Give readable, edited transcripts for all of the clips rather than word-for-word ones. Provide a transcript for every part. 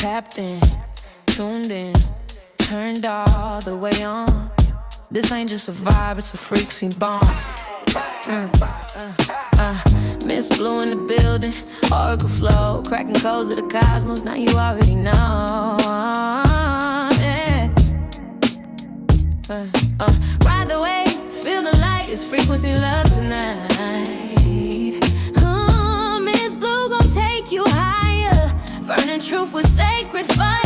tapped in, tuned in, turned all the way on. This ain't just a vibe, it's a freak scene bomb. Ms.Blue in the building, oracle flow, cracking codes of the cosmos, now you already know. Yeah. Ride the wave, feel the light, it's frequency love tonight. Ms.Blue gon' take you higher, burning truth with sacred fire.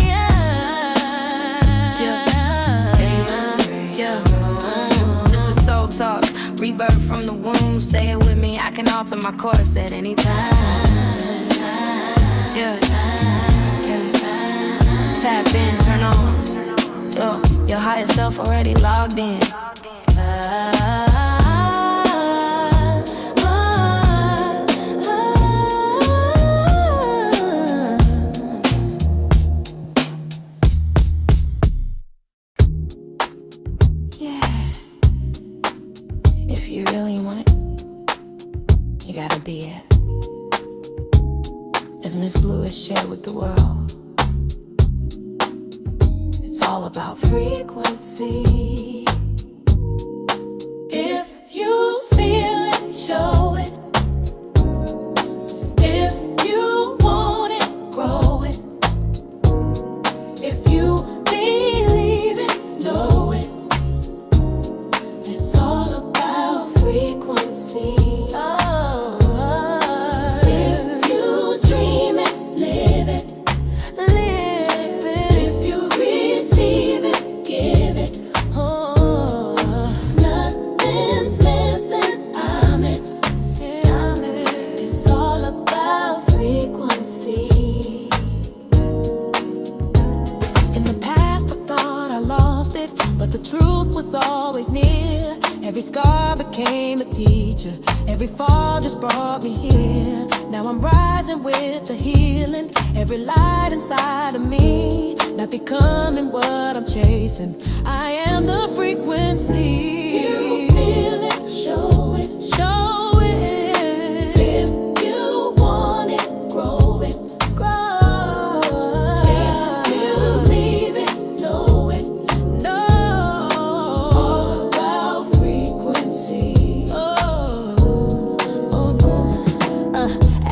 This is soul talk, rebirth from the womb. Say it with me, I can alter my course at any time. Yeah. Tap in, turn on. Yo, your higher self already logged in. If you really want it, you gotta be it. As Ms.Blue has shared with the world, it's all about frequency. If you feel it, show it. If you want it, grow it. If you believe it, know it. It's all about frequency. If you dream it, live it. Live it. If you receive it, give it. Nothing's missing, I'm it. It's all about frequency. In the past I thought I lost it, but the truth was always near. Every scar became a teacher, every fall just brought me here. Now I'm rising with the healing, every light inside of me, not becoming what I'm chasing. I am the frequency. You feel it, show it. Show it. If you want it, grow it. Grow. If you leave it, know it. Know. All about frequency.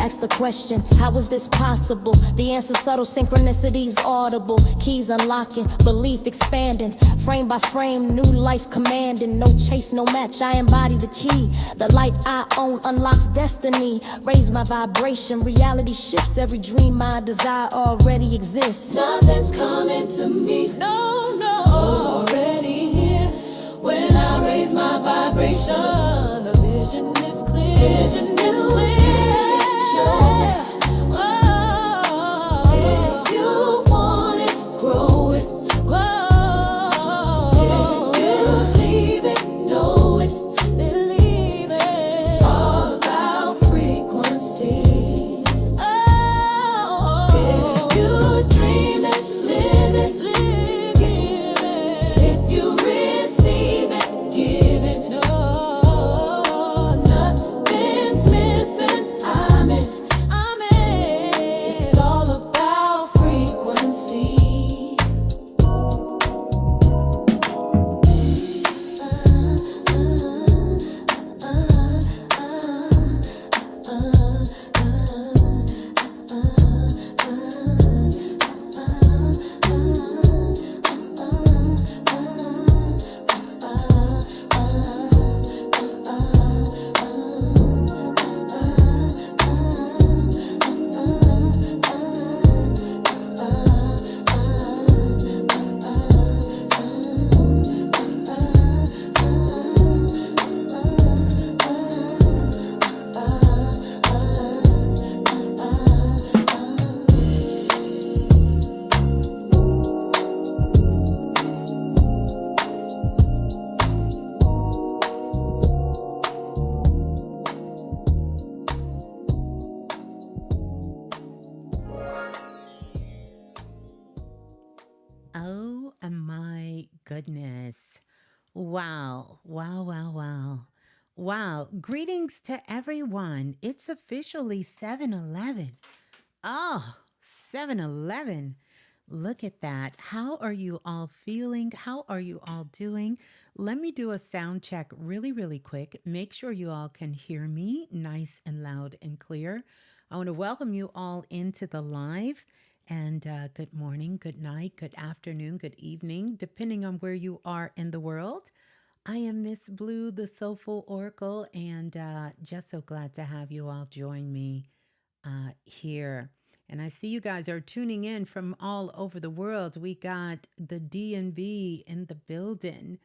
Ask the question, how is this possible? The answer subtle, synchronicities audible. Keys unlocking, belief expanding. Frame by frame, new life commanding. No chase, no match, I embody the key. The light I own unlocks destiny. Raise my vibration, reality shifts. Every dream I desire already exists. Nothing's coming to me, no, no. Already here. When I raise my vibration, the vision is clear. Vision is clear. If you want it, grow it. If you leave it, know it. Believe it. It's all about frequency. If you dream it, live it. Give it. If you receive it, give it. Nothing's missing, I'm it. It's all about frequency. Oh my goodness. Wow. Wow, wow, wow. Wow. Greetings to everyone. It's officially 7-Eleven. Oh, 7-Eleven. Look at that. How are you all feeling? How are you all doing? Let me do a sound check really, really quick. Make sure you all can hear me nice and loud and clear. I want to welcome you all into the live. And good morning, good night, good afternoon, good evening, depending on where you are in the world. I am Ms.Blue, the Soulful Oracle, and just so glad to have you all join me here. And I see you guys are tuning in from all over the world. We got the DNB in the building.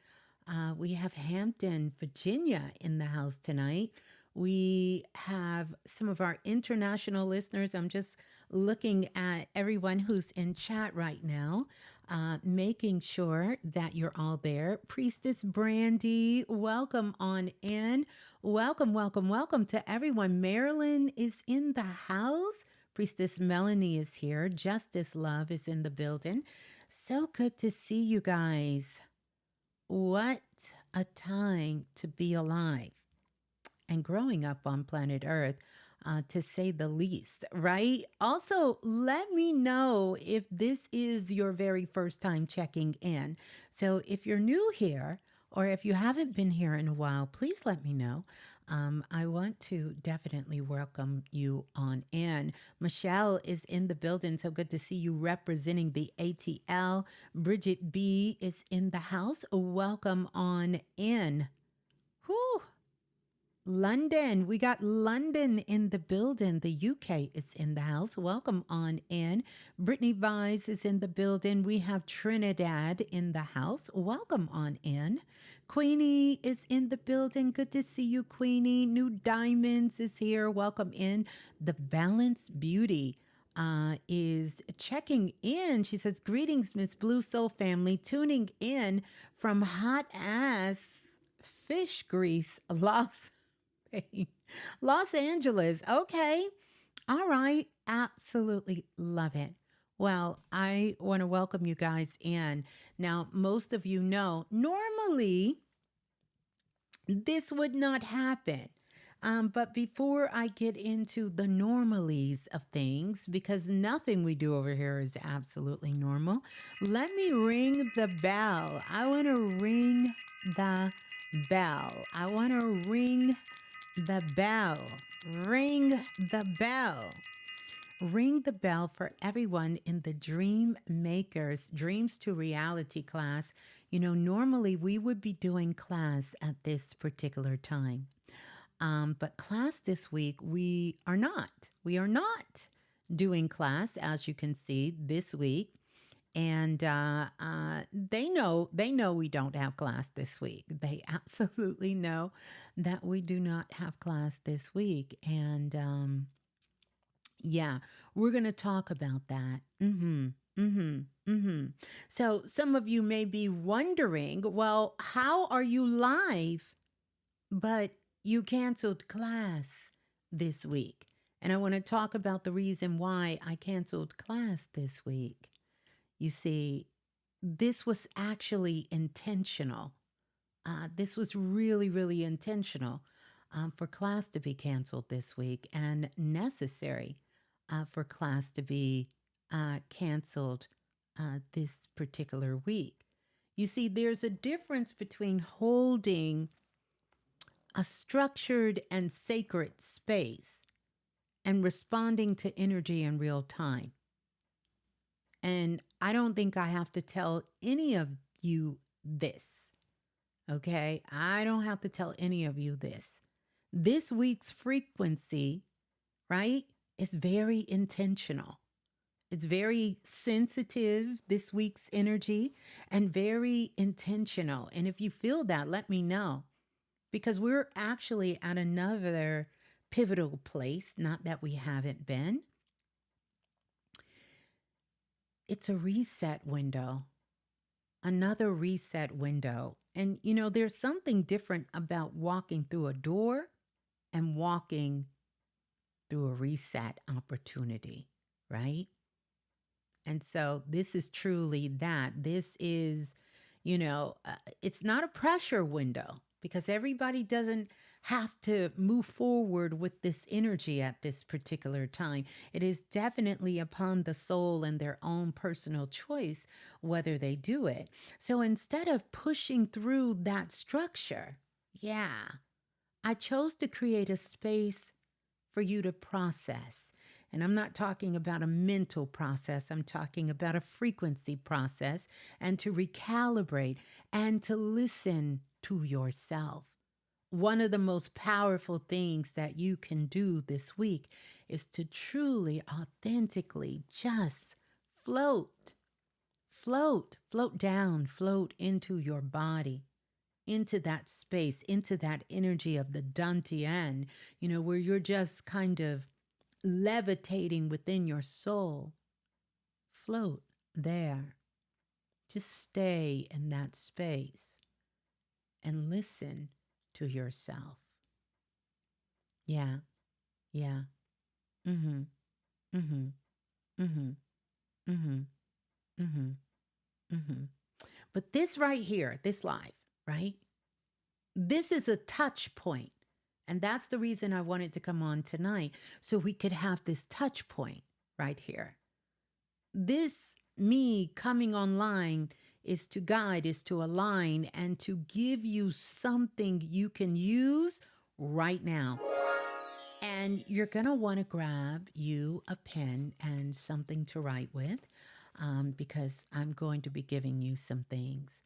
We have Hampton, Virginia in the house tonight. We have some of our international listeners. I'm just looking at everyone who's in chat right now, making sure that you're all there. Priestess Brandy, welcome on in. Welcome, welcome, welcome to everyone. Marilyn is in the house. Priestess Melanie is here. Justice Love is in the building. So good to see you guys. What a time to be alive and growing up on planet Earth, to say the least, right? Also, let me know if this is your very first time checking in. So if you're new here, or if you haven't been here in a while, please let me know. I want to definitely welcome you on in. Michelle is in the building. So good to see you representing the ATL. Bridget B is in the house. Welcome on in. Whew. London, we got London in the building. The UK is in the house. Welcome on in. Brittany Vise is in the building. We have Trinidad in the house. Welcome on in. Queenie is in the building. Good to see you, Queenie. New Diamonds is here. Welcome in. The Balanced Beauty is checking in. She says, greetings, Miss Blue Soul family. Tuning in from hot ass fish grease, Los Angeles. Okay. All right. Absolutely love it. Well, I want to welcome you guys in. Now, most of you know, normally this would not happen. But before I get into the normalies of things, because nothing we do over here is absolutely normal, let me ring the bell. I want to ring the bell. I want to ring the bell. Ring the bell. Ring the bell for everyone in the Dream Makers Dreams to Reality class. You know, normally we would be doing class at this particular time. But class this week, we are not. We are not doing class, as you can see, this week. And they know we don't have class this week. They absolutely know that we do not have class this week. And yeah, we're going to talk about that. So some of you may be wondering, well, how are you live, but you canceled class this week? And I want to talk about the reason why I canceled class this week. You see, this was actually intentional. This was really, really intentional for class to be canceled this week and necessary for class to be canceled this particular week. You see, there's a difference between holding a structured and sacred space and responding to energy in real time. And I don't think I have to tell any of you this, okay? I don't have to tell any of you this. This week's frequency, right, is very intentional. It's very sensitive, this week's energy, and very intentional. And if you feel that, let me know. Because we're actually at another pivotal place, not that we haven't been. It's a reset window, another reset window. And, you know, there's something different about walking through a door and walking through a reset opportunity, right? And so this is truly that. This is, you know, it's not a pressure window because everybody doesn't have to move forward with this energy at this particular time. It is definitely upon the soul and their own personal choice whether they do it. So instead of pushing through that structure, yeah, I chose to create a space for you to process. And I'm not talking about a mental process, I'm talking about a frequency process, and to recalibrate and to listen to yourself. One of the most powerful things that you can do this week is to truly, authentically just float, float down, float into your body, into that space, into that energy of the dantian, where you're just kind of levitating within your soul. Float there. Just stay in that space and listen to yourself. Yeah, yeah. Mm-hmm. Mm-hmm. Mm-hmm. Mm-hmm. Mm-hmm. Mm-hmm. But this right here, this live, right? This is a touch point. And that's the reason I wanted to come on tonight, so we could have this touch point right here. This, me coming online, is to guide, is to align, and to give you something you can use right now. And you're going to want to grab you a pen and something to write with, because I'm going to be giving you some things.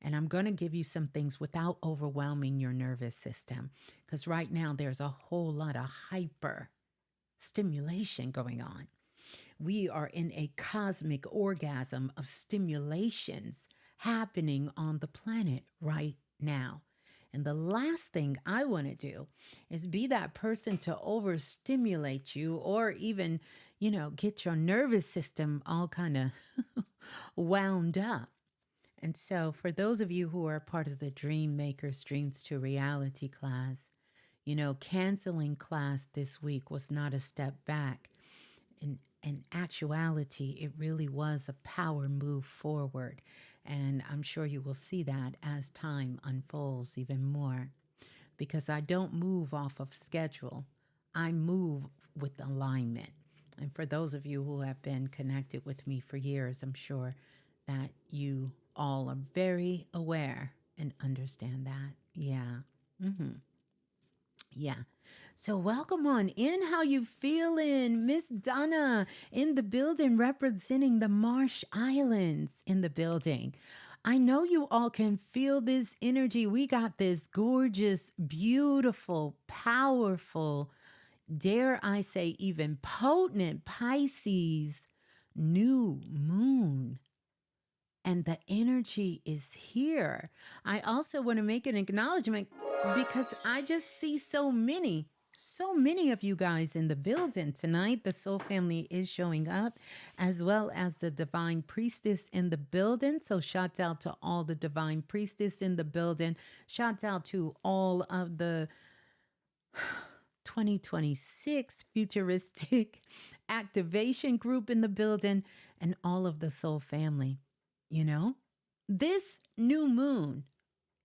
And I'm going to give you some things without overwhelming your nervous system. Because right now there's a whole lot of hyper stimulation going on. We are in a cosmic orgasm of stimulations happening on the planet right now. And the last thing I want to do is be that person to overstimulate you, or even, get your nervous system all kind of wound up. And so, for those of you who are part of the Dream Makers Dreams to Reality class, canceling class this week was not a step back. In actuality, it really was a power move forward. And I'm sure you will see that as time unfolds even more, because I don't move off of schedule, I move with alignment. And for those of you who have been connected with me for years, I'm sure that you all are very aware and understand that. Yeah. Mm-hmm. Yeah. So welcome on in. How you feeling? Miss Donna in the building, representing the Marsh Islands in the building. I know you all can feel this energy. We got this gorgeous, beautiful, powerful, dare I say even potent Pisces new moon, and the energy is here. I also want to make an acknowledgement, because I just see so many of you guys in the building tonight. The Soul family is showing up, as well as the Divine Priestess in the building. So shout out to all the Divine Priestess in the building. Shout out to all of the 2026 futuristic activation group in the building, and all of the Soul family. This new moon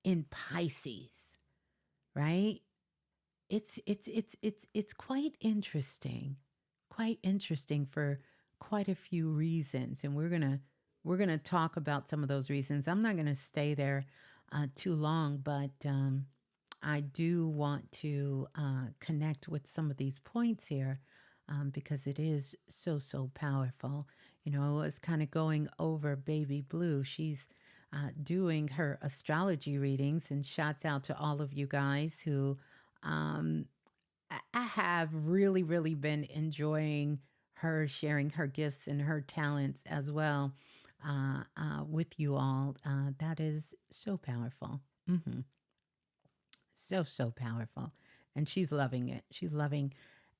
in Pisces, right? It's quite interesting for quite a few reasons, and we're gonna talk about some of those reasons. I'm not gonna stay there too long, but I do want to connect with some of these points here, because it is so powerful. I was kind of going over Baby Blue. She's doing her astrology readings, and shouts out to all of you guys who um, I have really been enjoying her sharing her gifts and her talents as well with you all. That is so powerful. Hmm. So powerful. And she's loving it. She's loving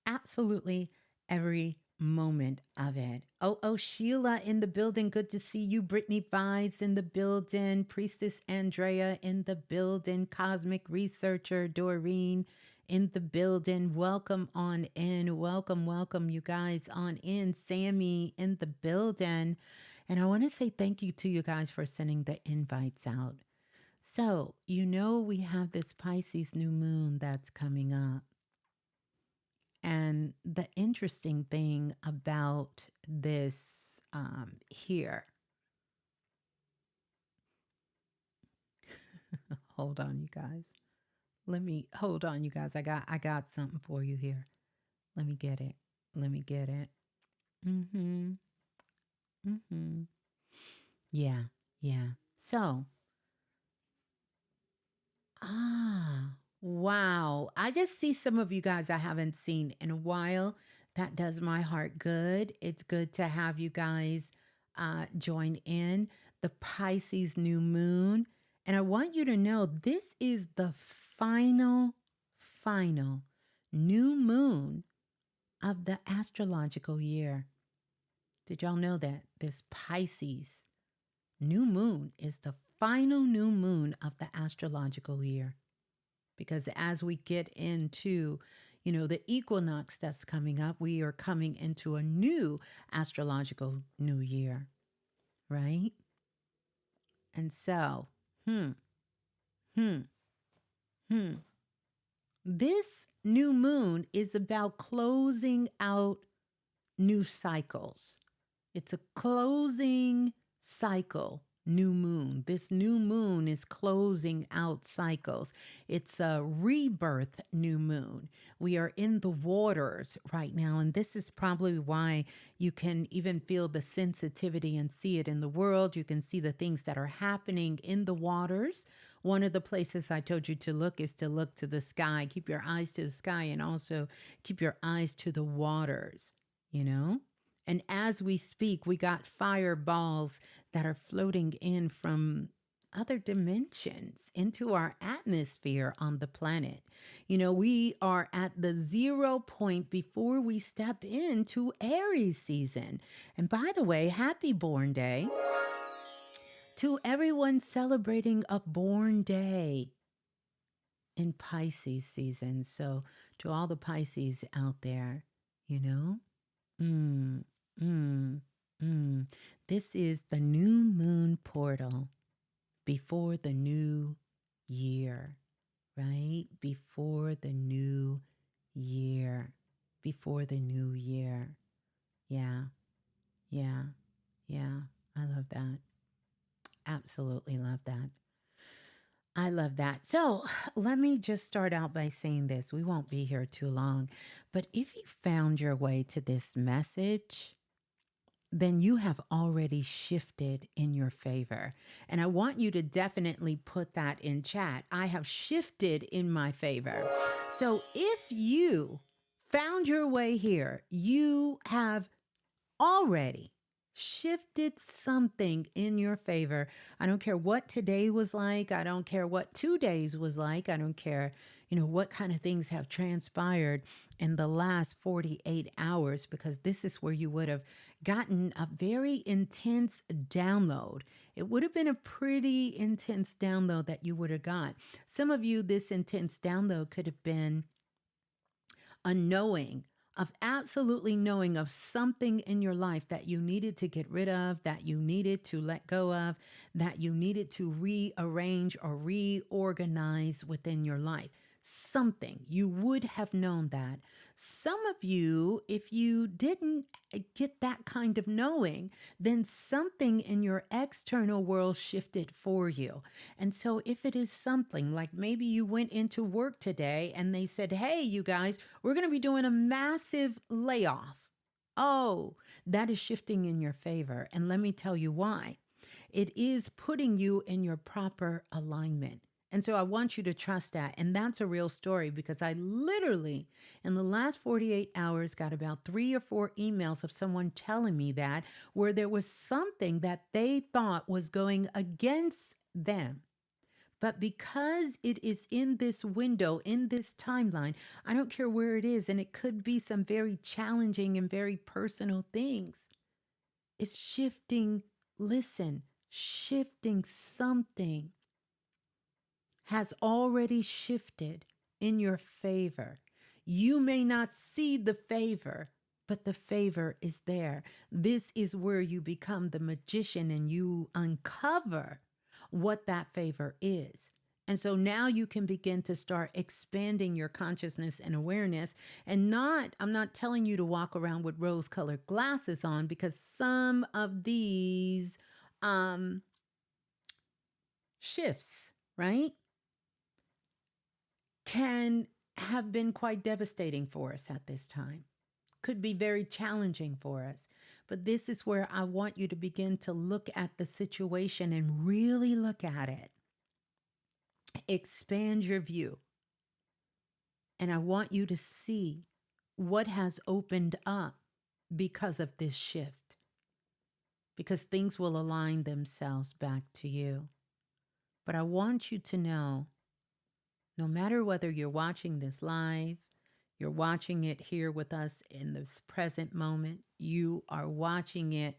absolutely every moment of it. Oh, Sheila in the building. Good to see you. Brittany Vibes in the building. Priestess Andrea in the building. Cosmic Researcher Doreen in the building. Welcome on in. Welcome, you guys on in. Sammy in the building. And I want to say thank you to you guys for sending the invites out. So, we have this Pisces new moon that's coming up. And the interesting thing about this here, hold on, you guys. Hold on, you guys. I got something for you here. Let me get it. Let me get it. Mm-hmm. Mm-hmm. Yeah, yeah. So, wow. I just see some of you guys I haven't seen in a while. That does my heart good. It's good to have you guys join in the Pisces new moon. And I want you to know this is the final new moon of the astrological year. Did y'all know that? This Pisces new moon is the final new moon of the astrological year. Because as we get into, the equinox that's coming up, we are coming into a new astrological new year, right? And so, hmm, hmm, hmm. This new moon is about closing out new cycles. It's a closing cycle, new moon. This new moon is closing out cycles. It's a rebirth new moon. We are in the waters right now, and this is probably why you can even feel the sensitivity and see it in the world. You can see the things that are happening in the waters. One of the places I told you to look is to look to the sky. Keep your eyes to the sky and also keep your eyes to the waters, you know? And as we speak, we got fireballs that are floating in from other dimensions into our atmosphere on the planet. We are at the 0 point before we step into Aries season. And by the way, happy born day to everyone celebrating a born day in Pisces season. So, to all the Pisces out there, you know, Mm, mm, mm. This is the new moon portal before the new year, right? Before the new year. Before the new year. Yeah, yeah, yeah. I love that. Absolutely love that. I love that. So let me just start out by saying this. We won't be here too long, but if you found your way to this message, then you have already shifted in your favor. And I want you to definitely put that in chat. I have shifted in my favor. So if you found your way here, you have already shifted something in your favor. I don't care what today was like. I don't care what 2 days was like. I don't care, what kind of things have transpired in the last 48 hours, because this is where you would have gotten a very intense download. It would have been a pretty intense download that you would have got. Some of you, this intense download could have been a knowing of absolutely knowing of something in your life that you needed to get rid of, that you needed to let go of, that you needed to rearrange or reorganize within your life. Something you would have known that. Some of you, if you didn't get that kind of knowing, then something in your external world shifted for you. And so, if it is something like maybe you went into work today and they said, hey, you guys, we're going to be doing a massive layoff. Oh, that is shifting in your favor. And let me tell you why. It is putting you in your proper alignment. And so I want you to trust that. And that's a real story, because I literally, in the last 48 hours, got about 3 or 4 emails of someone telling me that, where there was something that they thought was going against them. But because it is in this window, in this timeline, I don't care where it is, and it could be some very challenging and very personal things. It's shifting, listen, shifting something has already shifted in your favor. You may not see the favor, but the favor is there. This is where you become the magician and you uncover what that favor is. And so now you can begin to start expanding your consciousness and awareness. And I'm not telling you to walk around with rose colored glasses on, because some of these um, shifts, right, can have been quite devastating for us at this time, could be very challenging for us. But this is where I want you to begin to look at the situation and really look at it. Expand your view. And I want you to see what has opened up because of this shift, because things will align themselves back to you. But I want you to know, no matter whether you're watching this live, you're watching it here with us in this present moment, you are watching it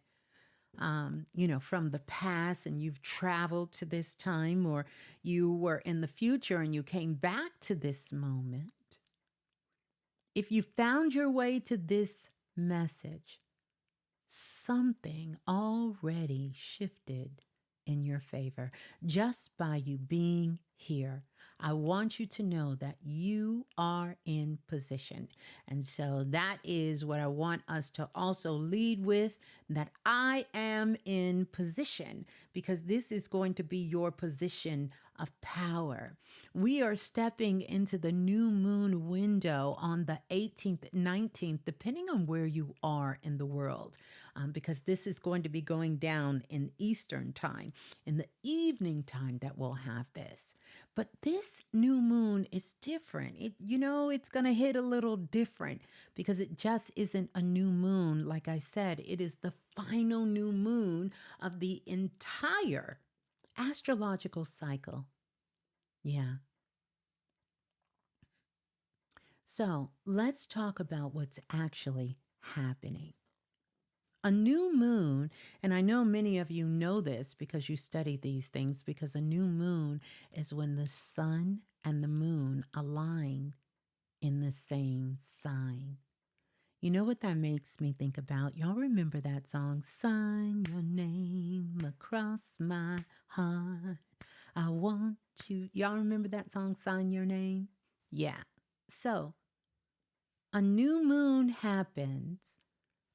from the past and you've traveled to this time, or you were in the future and you came back to this moment. If you found your way to this message, something already shifted in your favor just by you being here. I want you to know that you are in position. And so that is what I want us to also lead with, that I am in position, because this is going to be your position of power. We are stepping into the new moon window on the 18th, 19th, depending on where you are in the world, because this is going to be going down in Eastern time, in the evening time that we'll have this. But this new moon is different. It's going to hit a little different because it just isn't a new moon. Like I said, it is the final new moon of the entire astrological cycle. Yeah. So let's talk about what's actually happening. A new moon, and I know many of you know this because you study these things, because a new moon is when the sun and the moon align in the same sign. You know what that makes me think about? Y'all remember that song, Sign Your Name Across My Heart. I want you. Y'all remember that song, Sign Your Name? Yeah. So a new moon happens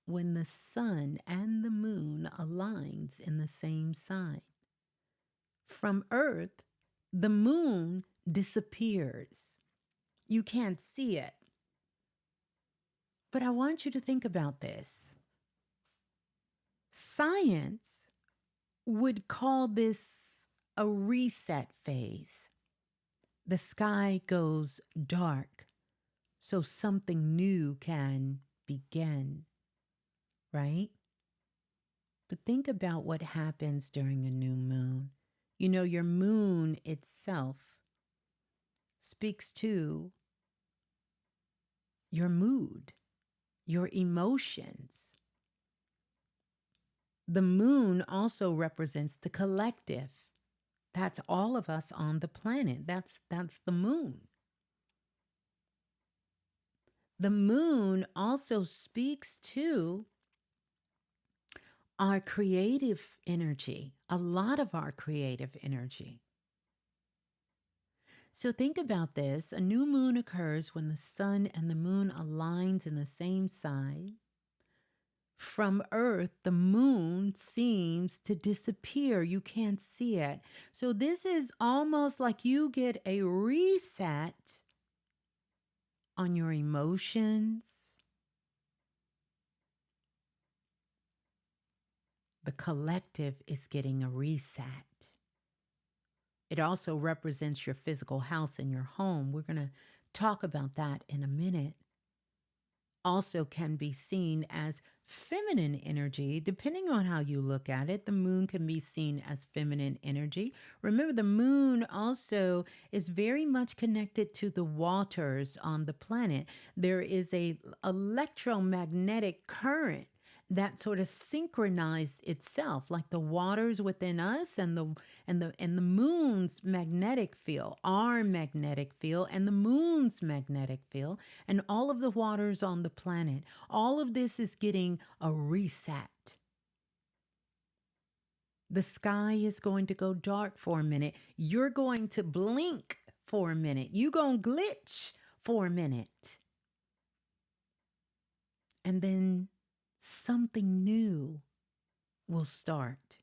when the sun and the moon aligns in the same sign. From Earth, the moon disappears. You can't see it. But I want you to think about this. Science would call this a reset phase. The sky goes dark so something new can begin, right? But think about what happens during a new moon. Your moon itself speaks to your mood, your emotions. The moon also represents the collective. That's all of us on the planet. That's the moon. The moon also speaks to our creative energy, a lot of our creative energy. So think about this. A new moon occurs when the sun and the moon aligns in the same sign. From Earth, the moon seems to disappear. You can't see it. So this is almost like you get a reset on your emotions. The collective is getting a reset. It also represents your physical house and your home. We're going to talk about that in a minute. Also can be seen as feminine energy. Depending on how you look at it, the moon can be seen as feminine energy. Remember, the moon also is very much connected to the waters on the planet. There is a electromagnetic current that sort of synchronized itself, like the waters within us and the moon's magnetic field, our magnetic field and the moon's magnetic field, and all of the waters on the planet. All of this is getting a reset. The sky is going to go dark for a minute. You're going to blink for a minute. You're going to glitch for a minute. And then something new will start.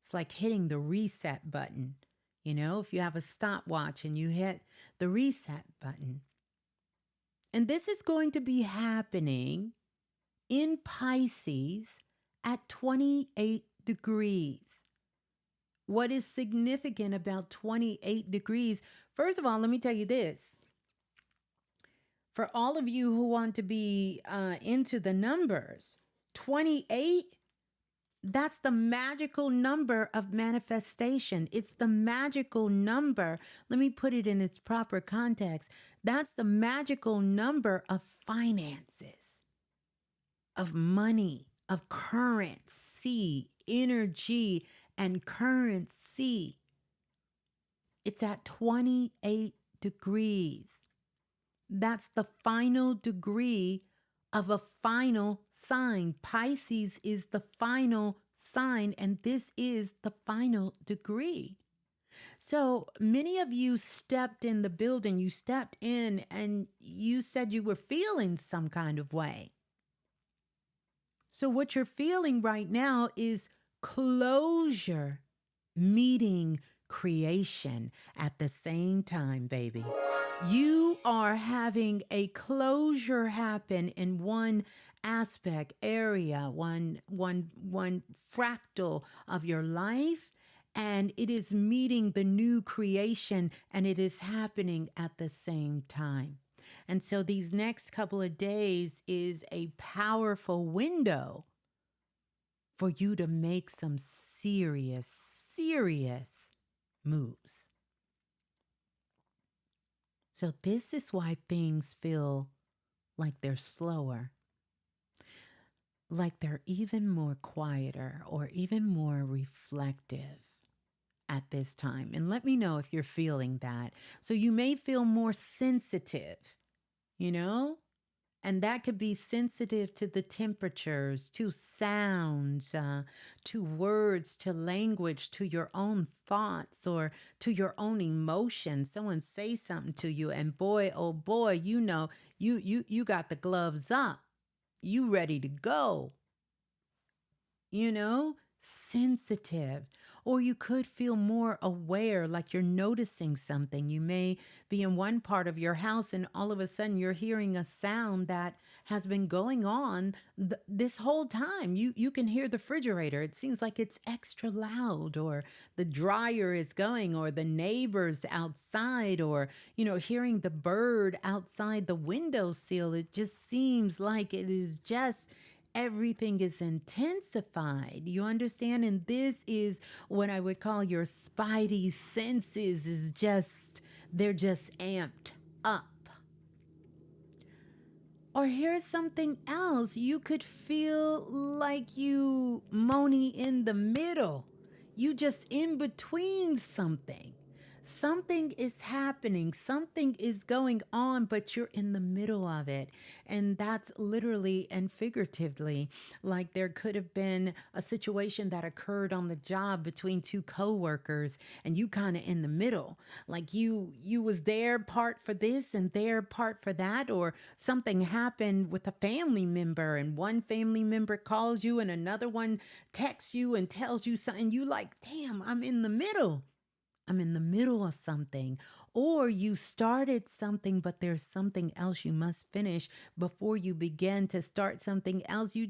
It's like hitting the reset button. You know, if you have a stopwatch and you hit the reset button. And this is going to be happening in Pisces at 28 degrees. What is significant about 28 degrees? First of all, let me tell you this. For all of you who want to be into the numbers, 28, that's the magical number of manifestation. It's the magical number. Let me put it in its proper context. That's the magical number of finances, of money, of currency, energy, and currency. It's at 28 degrees. That's the final degree of a final sign. Pisces is the final sign, and this is the final degree. So many of you stepped in the building, you stepped in and you said you were feeling some kind of way. So what you're feeling right now is closure meeting creation at the same time, baby. You are having a closure happen in one aspect, area, one fractal of your life, and it is meeting the new creation, and it is happening at the same time. And so these next couple of days is a powerful window for you to make some serious moves. So this is why things feel like they're slower, like they're even more quieter or even more reflective at this time. And let me know if you're feeling that. So you may feel more sensitive, you know? And that could be sensitive to the temperatures, to sounds, to words, to language, to your own thoughts, or to your own emotions. Someone say something to you, and boy, oh boy, you know, you got the gloves up. You ready to go. You know, sensitive. Or you could feel more aware, like you're noticing something. You may be in one part of your house and all of a sudden you're hearing a sound that has been going on this whole time. You can hear the refrigerator. It seems like it's extra loud, or the dryer is going, or the neighbors outside, or, you know, hearing the bird outside the windowsill. It just seems like it is just everything is intensified. You understand? And this is what I would call your spidey senses is just, they're just amped up. Or here's something else. You could feel like you Moni in the middle. You just in between something. Something is happening, something is going on, but you're in the middle of it. And that's literally and figuratively. Like there could have been a situation that occurred on the job between two coworkers, and you kind of in the middle. Like you was there part for this and there part for that, or something happened with a family member, and one family member calls you and another one texts you and tells you something. You like, damn, I'm in the middle. I'm in the middle of something. Or you started something, but there's something else you must finish before you begin to start something else. You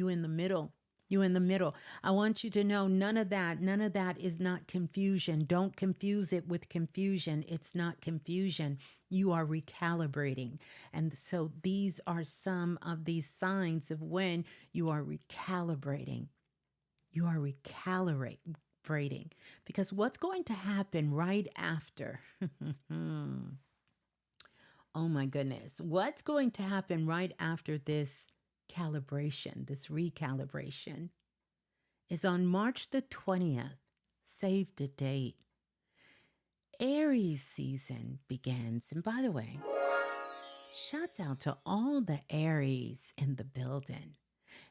in the middle. You in the middle. I want you to know none of that is not confusion. Don't confuse it with confusion. It's not confusion. You are recalibrating. And so these are some of these signs of when you are recalibrating. You are recalibrating. Because what's going to happen right after? Oh my goodness. What's going to happen right after this calibration, this recalibration, is on March the 20th. Save the date. Aries season begins. And by the way, shouts out to all the Aries in the building.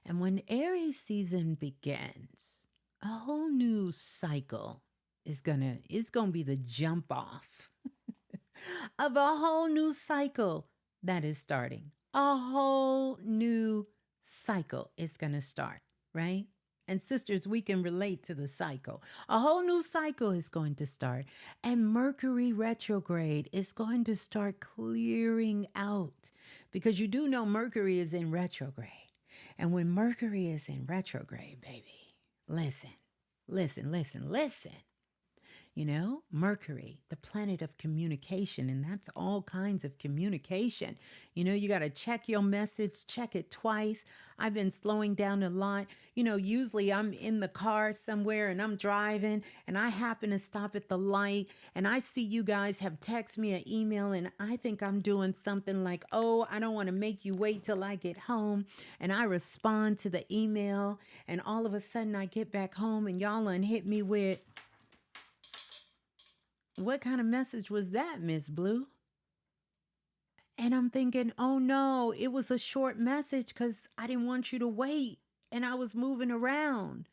And when Aries season begins, A whole new cycle is gonna be the jump off of a whole new cycle that is starting. A whole new cycle is gonna start, right? And sisters, we can relate to the cycle. A whole new cycle is going to start. And Mercury retrograde is going to start clearing out because you do know Mercury is in retrograde. And when Mercury is in retrograde, baby, listen, listen, listen, listen. You know, Mercury, the planet of communication, and that's all kinds of communication. You know, you got to check your message, check it twice. I've been slowing down a lot. You know, usually I'm in the car somewhere and I'm driving and I happen to stop at the light and I see you guys have text me an email and I think I'm doing something like, oh, I don't want to make you wait till I get home. And I respond to the email and all of a sudden I get back home and y'all hit me with, what kind of message was that, Ms.Blue? And I'm thinking, oh no, it was a short message because I didn't want you to wait and I was moving around.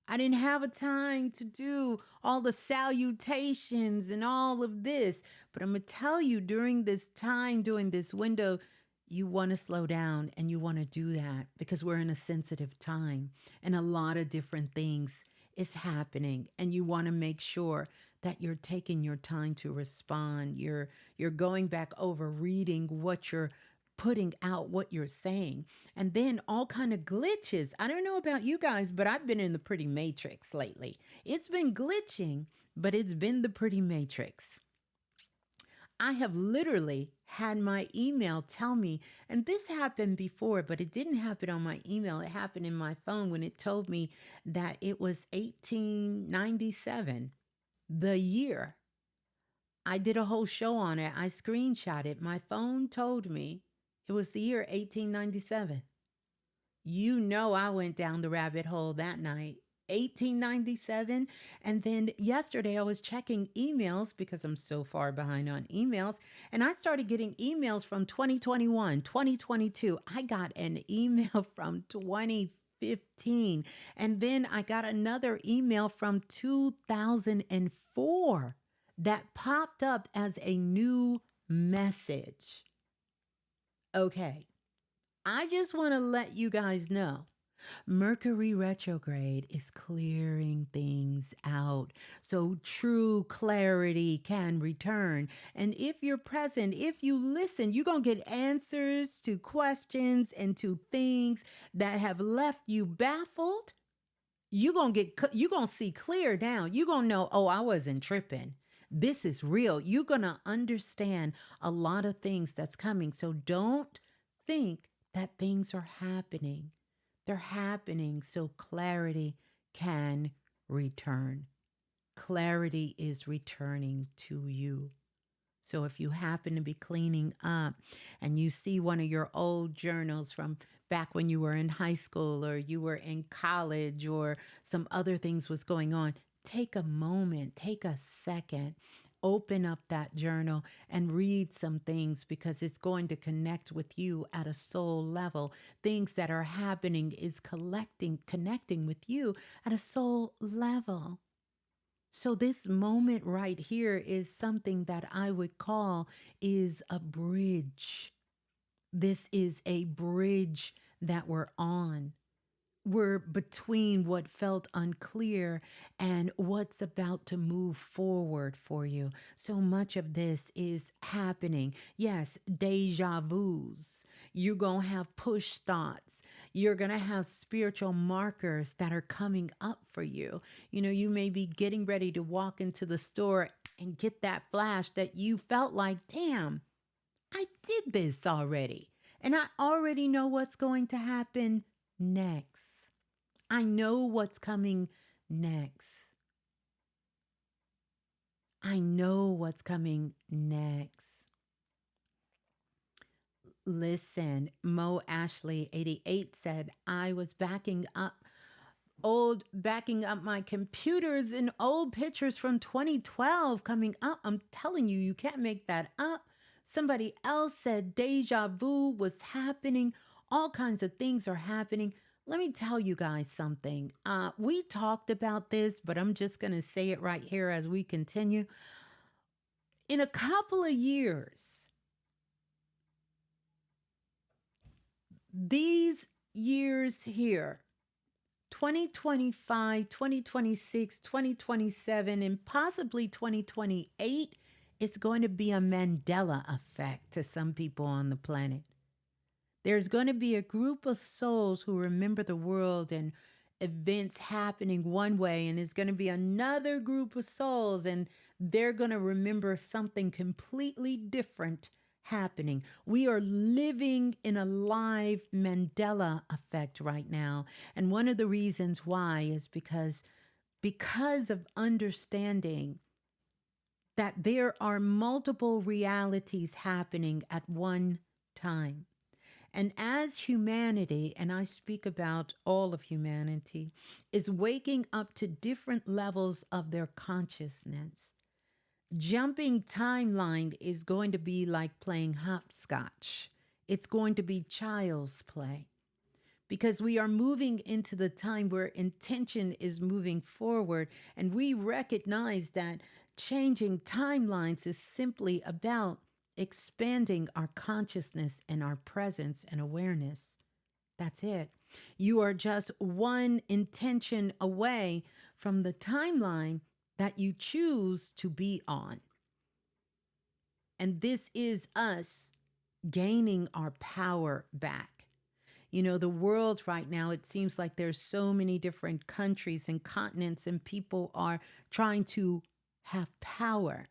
I didn't have a time to do all the salutations and all of this. But I'm going to tell you during this time, during this window, you want to slow down and you want to do that because we're in a sensitive time and a lot of different things is happening and you want to make sure that you're taking your time to respond. You're going back over reading what you're putting out, what you're saying. And then all kind of glitches. I don't know about you guys, but I've been in the pretty matrix lately. It's been glitching, but it's been the pretty matrix. I have literally had my email tell me, and this happened before, but it didn't happen on my email. It happened in my phone when it told me that it was 1897, the year. I did a whole show on it. I screenshot it. My phone told me it was the year 1897. You know, I went down the rabbit hole that night. 1897. And then yesterday I was checking emails because I'm so far behind on emails. And I started getting emails from 2021, 2022. I got an email from 2015. And then I got another email from 2004 that popped up as a new message. Okay. I just want to let you guys know Mercury retrograde is clearing things out so true clarity can return. And if you're present, if you listen, you're going to get answers to questions and to things that have left you baffled. You're going to see clear now. You're going to know, oh, I wasn't tripping. This is real. You're going to understand a lot of things that's coming. So don't think that things are happening. They're happening so clarity can return. Clarity is returning to you. So if you happen to be cleaning up and you see one of your old journals from back when you were in high school or you were in college or some other things was going on, take a moment, take a second, open up that journal and read some things because it's going to connect with you at a soul level. Things that are happening is connecting with you at a soul level. So this moment right here is something that I would call is a bridge. This is a bridge that we're on. We're between what felt unclear and what's about to move forward for you. So much of this is happening. Yes, deja vus. You're going to have push thoughts. You're going to have spiritual markers that are coming up for you. You know, you may be getting ready to walk into the store and get that flash that you felt like, damn, I did this already. And I already know what's going to happen next. I know what's coming next. I know what's coming next. Listen, Mo Ashley 88 said, I was backing up my computers and old pictures from 2012 coming up. I'm telling you, you can't make that up. Somebody else said deja vu was happening. All kinds of things are happening. Let me tell you guys something. We talked about this, but I'm just going to say it right here as we continue. In a couple of years, these years here, 2025, 2026, 2027, and possibly 2028, it's going to be a Mandela effect to some people on the planet. There's going to be a group of souls who remember the world and events happening one way, and there's going to be another group of souls, and they're going to remember something completely different happening. We are living in a live Mandela effect right now. And one of the reasons why is because of understanding that there are multiple realities happening at one time. And as humanity, and I speak about all of humanity, is waking up to different levels of their consciousness, jumping timeline is going to be like playing hopscotch. It's going to be child's play because we are moving into the time where intention is moving forward. And we recognize that changing timelines is simply about expanding our consciousness and our presence and awareness. That's it. You are just one intention away from the timeline that you choose to be on. And this is us gaining our power back. You know, the world right now, it seems like there's so many different countries and continents, and people are trying to have power.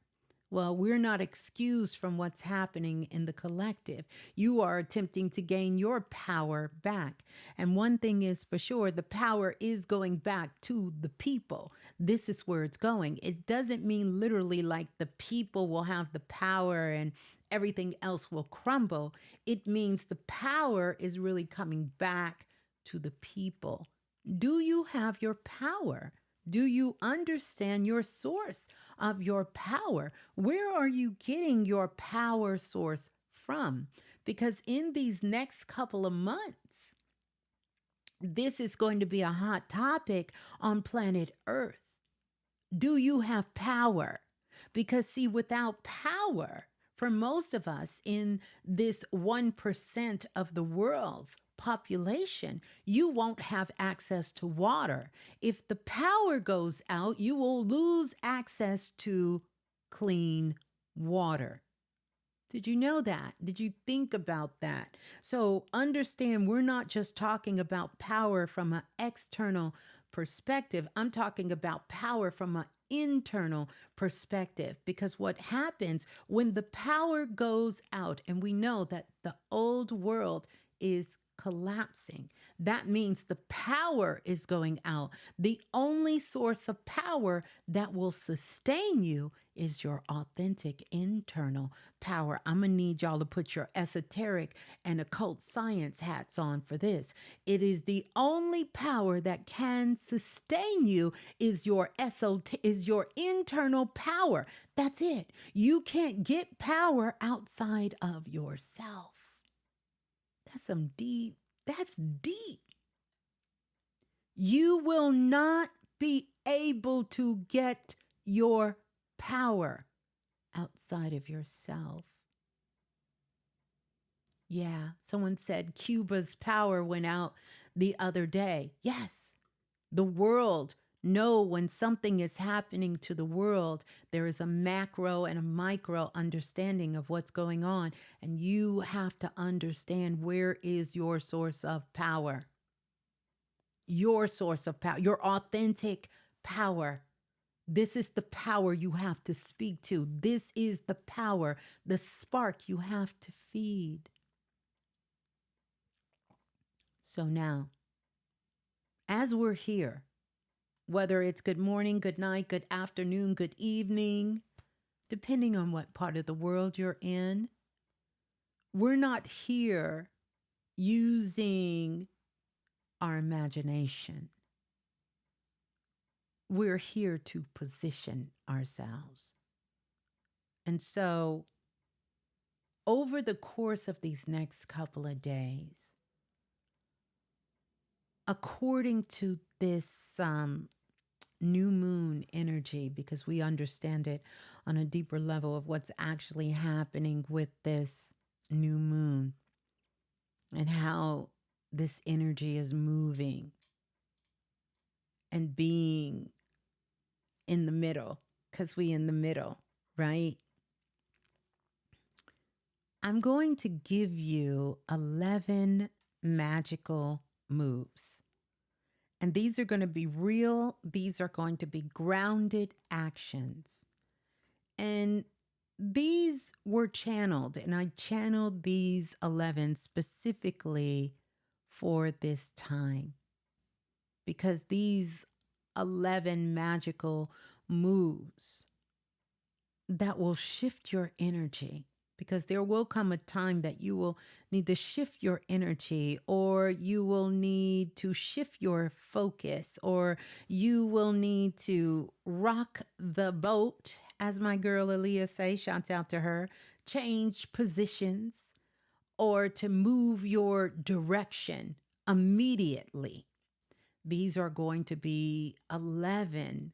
Well, we're not excused from what's happening in the collective. You are attempting to gain your power back. And one thing is for sure, the power is going back to the people. This is where it's going. It doesn't mean literally like the people will have the power and everything else will crumble. It means the power is really coming back to the people. Do you have your power? Do you understand your source of your power? Where are you getting your power source from? Because in these next couple of months, this is going to be a hot topic on planet Earth. Do you have power? Because, see, without power, for most of us in this 1% of the world's population, you won't have access to water. If the power goes out, you will lose access to clean water. Did you know that? Did you think about that? So understand, we're not just talking about power from an external perspective. I'm talking about power from an internal perspective, because what happens when the power goes out, and we know that the old world is collapsing, that means the power is going out. The only source of power that will sustain you is your authentic internal power. I'm going to need y'all to put your esoteric and occult science hats on for this. It is the only power that can sustain you is your internal power. That's it. You can't get power outside of yourself. That's deep. You will not be able to get your power outside of yourself. Yeah, someone said Cuba's power went out the other day. Yes, the world. Know when something is happening to the world, there is a macro and a micro understanding of what's going on. And you have to understand, where is your source of power? Your source of power, your authentic power. This is the power you have to speak to. This is the power, the spark you have to feed. So now, as we're here, whether it's good morning, good night, good afternoon, good evening, depending on what part of the world you're in, we're not here using our imagination. We're here to position ourselves. And so, over the course of these next couple of days, according to this new moon energy, because we understand it on a deeper level of what's actually happening with this new moon and how this energy is moving and being in the middle, because we in the middle, right? I'm going to give you 11 magical moves. And these are going to be real, these are going to be grounded actions. And these were channeled, and I channeled these 11 specifically for this time because these 11 magical moves that will shift your energy, because there will come a time that you will need to shift your energy, or you will need to shift your focus, or you will need to rock the boat, as my girl Aaliyah say, shouts out to her, change positions, or to move your direction immediately. These are going to be 11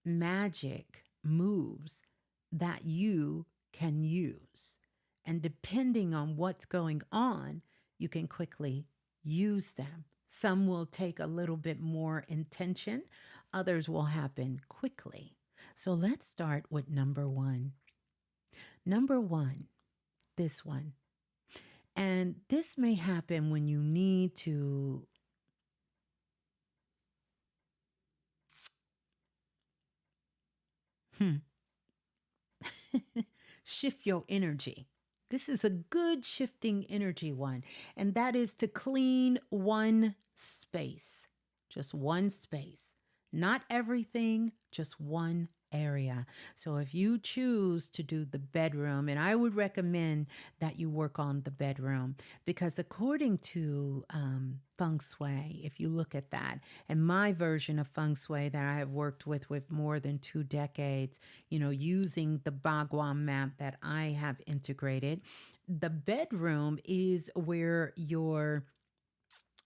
magic moves that you can use. And depending on what's going on, you can quickly use them. Some will take a little bit more intention, others will happen quickly. So let's start with number one. Number one, this one. And this may happen when you need to shift your energy. This is a good shifting energy one, and that is to clean one space, just one space, not everything, just one area. So if you choose to do the bedroom, and I would recommend that you work on the bedroom, because according to feng shui, if you look at that, and my version of feng shui that I have worked with more than 2 decades, using the Bagua map that I have integrated, the bedroom is where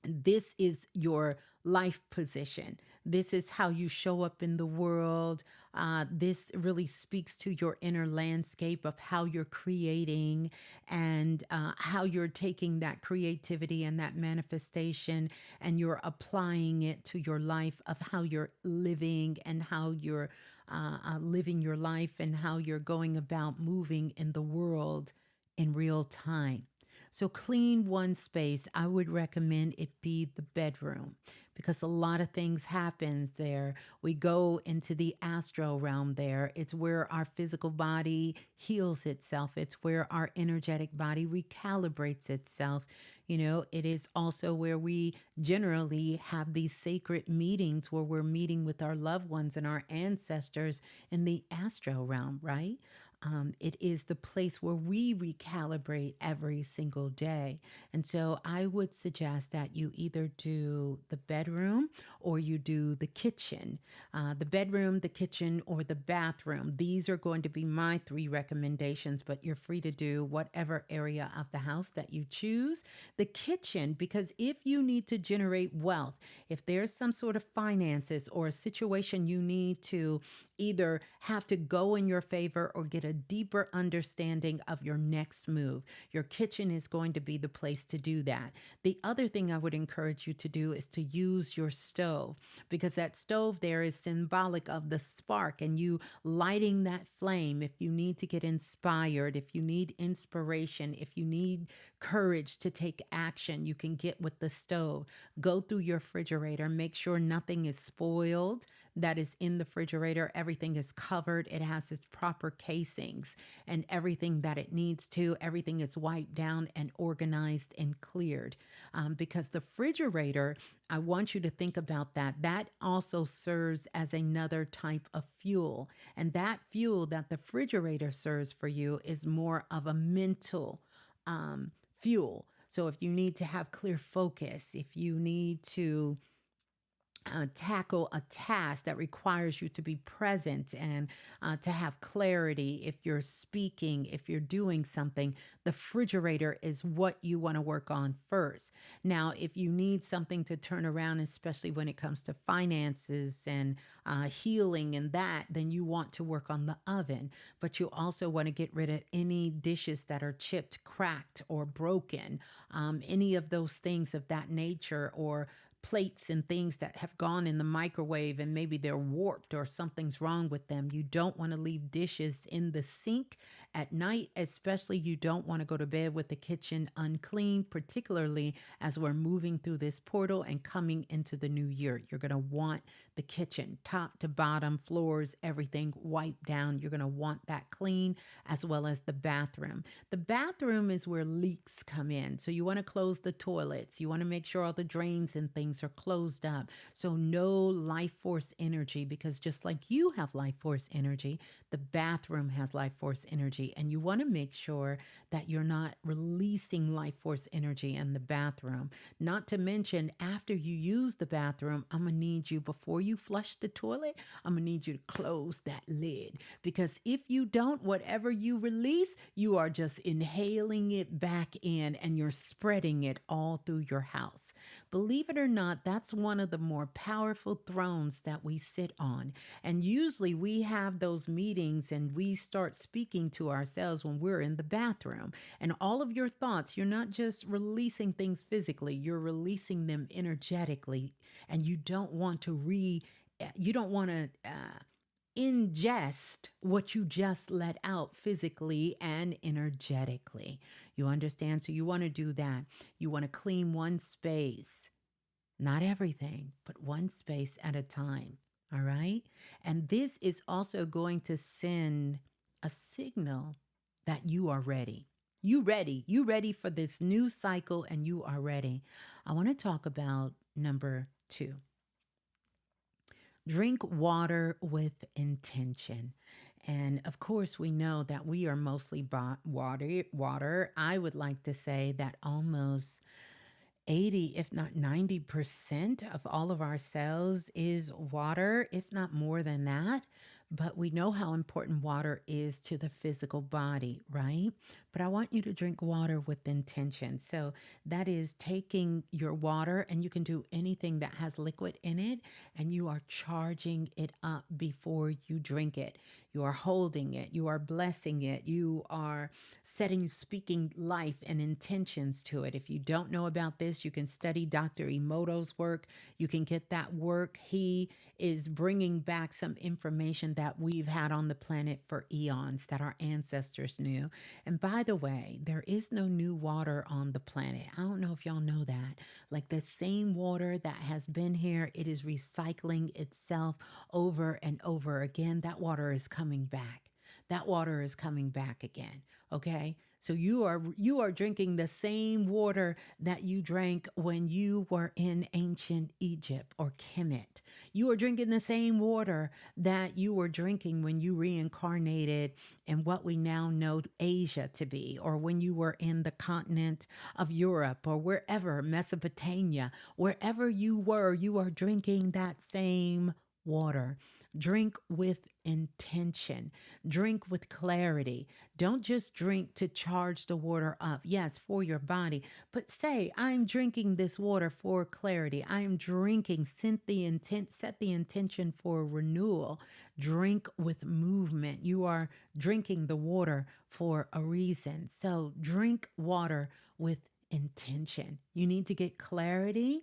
this is your life position. This is how you show up in the world. This really speaks to your inner landscape of how you're creating, and how you're taking that creativity and that manifestation and you're applying it to your life, of how you're living and how you're living your life and how you're going about moving in the world in real time. So clean one space. I would recommend it be the bedroom, because a lot of things happens there. We go into the astral realm there. It's where our physical body heals itself. It's where our energetic body recalibrates itself. It is also where we generally have these sacred meetings where we're meeting with our loved ones and our ancestors in the astral realm, right? It is the place where we recalibrate every single day. And so I would suggest that you either do the bedroom or you do the kitchen. The bedroom, the kitchen, or the bathroom. These are going to be my 3 recommendations, but you're free to do whatever area of the house that you choose. The kitchen, because if you need to generate wealth, if there's some sort of finances or a situation you need to either have to go in your favor or get a deeper understanding of your next move, your kitchen is going to be the place to do that. The other thing I would encourage you to do is to use your stove, because that stove there is symbolic of the spark and you lighting that flame. If you need to get inspired, if you need inspiration, if you need courage to take action, you can get with the stove. Go through your refrigerator, make sure nothing is spoiled that is in the refrigerator. Everything is covered. It has its proper casings and everything that it needs to. Everything is wiped down and organized and cleared. Because the refrigerator, I want you to think about that. That also serves as another type of fuel. And that fuel that the refrigerator serves for you is more of a mental fuel. So if you need to have clear focus, if you need to tackle a task that requires you to be present and to have clarity. If you're speaking, if you're doing something, the refrigerator is what you want to work on first. Now, if you need something to turn around, especially when it comes to finances and healing and that, then you want to work on the oven. But you also want to get rid of any dishes that are chipped, cracked, or broken, any of those things of that nature, or plates and things that have gone in the microwave and maybe they're warped or something's wrong with them. You don't want to leave dishes in the sink at night, especially you don't want to go to bed with the kitchen unclean, particularly as we're moving through this portal and coming into the new year. You're going to want the kitchen top to bottom, floors, everything wiped down. You're going to want that clean, as well as the bathroom. The bathroom is where leaks come in. So you want to close the toilets. You want to make sure all the drains and things are closed up. So no life force energy, because just like you have life force energy, the bathroom has life force energy. And you want to make sure that you're not releasing life force energy in the bathroom. Not to mention, after you use the bathroom, I'm going to need you, before you flush the toilet, I'm going to need you to close that lid. Because if you don't, whatever you release, you are just inhaling it back in and you're spreading it all through your house. Believe it or not, that's one of the more powerful thrones that we sit on. And usually we have those meetings and we start speaking to ourselves when we're in the bathroom. And all of your thoughts, you're not just releasing things physically, you're releasing them energetically. And you don't want to ingest what you just let out physically and energetically. You understand? So you want to do that. You want to clean one space, not everything, but one space at a time. All right. And this is also going to send a signal that you are ready. You ready. You ready for this new cycle, and you are ready. I want to talk about number 2. Drink water with intention. And of course, we know that we are mostly water. I would like to say that almost 80, if not 90% of all of our cells is water, if not more than that. But we know how important water is to the physical body, right? But I want you to drink water with intention. So that is taking your water, and you can do anything that has liquid in it, and you are charging it up before you drink it. You are holding it, you are blessing it, you are speaking life and intentions to it. If you don't know about this, you can study Dr. Emoto's work. You can get that work. He is bringing back some information that we've had on the planet for eons that our ancestors knew. And by the way, there is no new water on the planet. I don't know if y'all know that. Like, the same water that has been here, it is recycling itself over and over again. That water is coming back. That water is coming back again. Okay? So you are drinking the same water that you drank when you were in ancient Egypt or Kemet. You are drinking the same water that you were drinking when you reincarnated in what we now know Asia to be, or when you were in the continent of Europe, or wherever, Mesopotamia, wherever you are drinking that same water. Drink with intention. Drink with clarity. Don't just drink to charge the water up. Yes, for your body, but say, I'm drinking this water for clarity. I am drinking, set the intention for renewal. Drink with movement. You are drinking the water for a reason. So drink water with intention. You need to get clarity.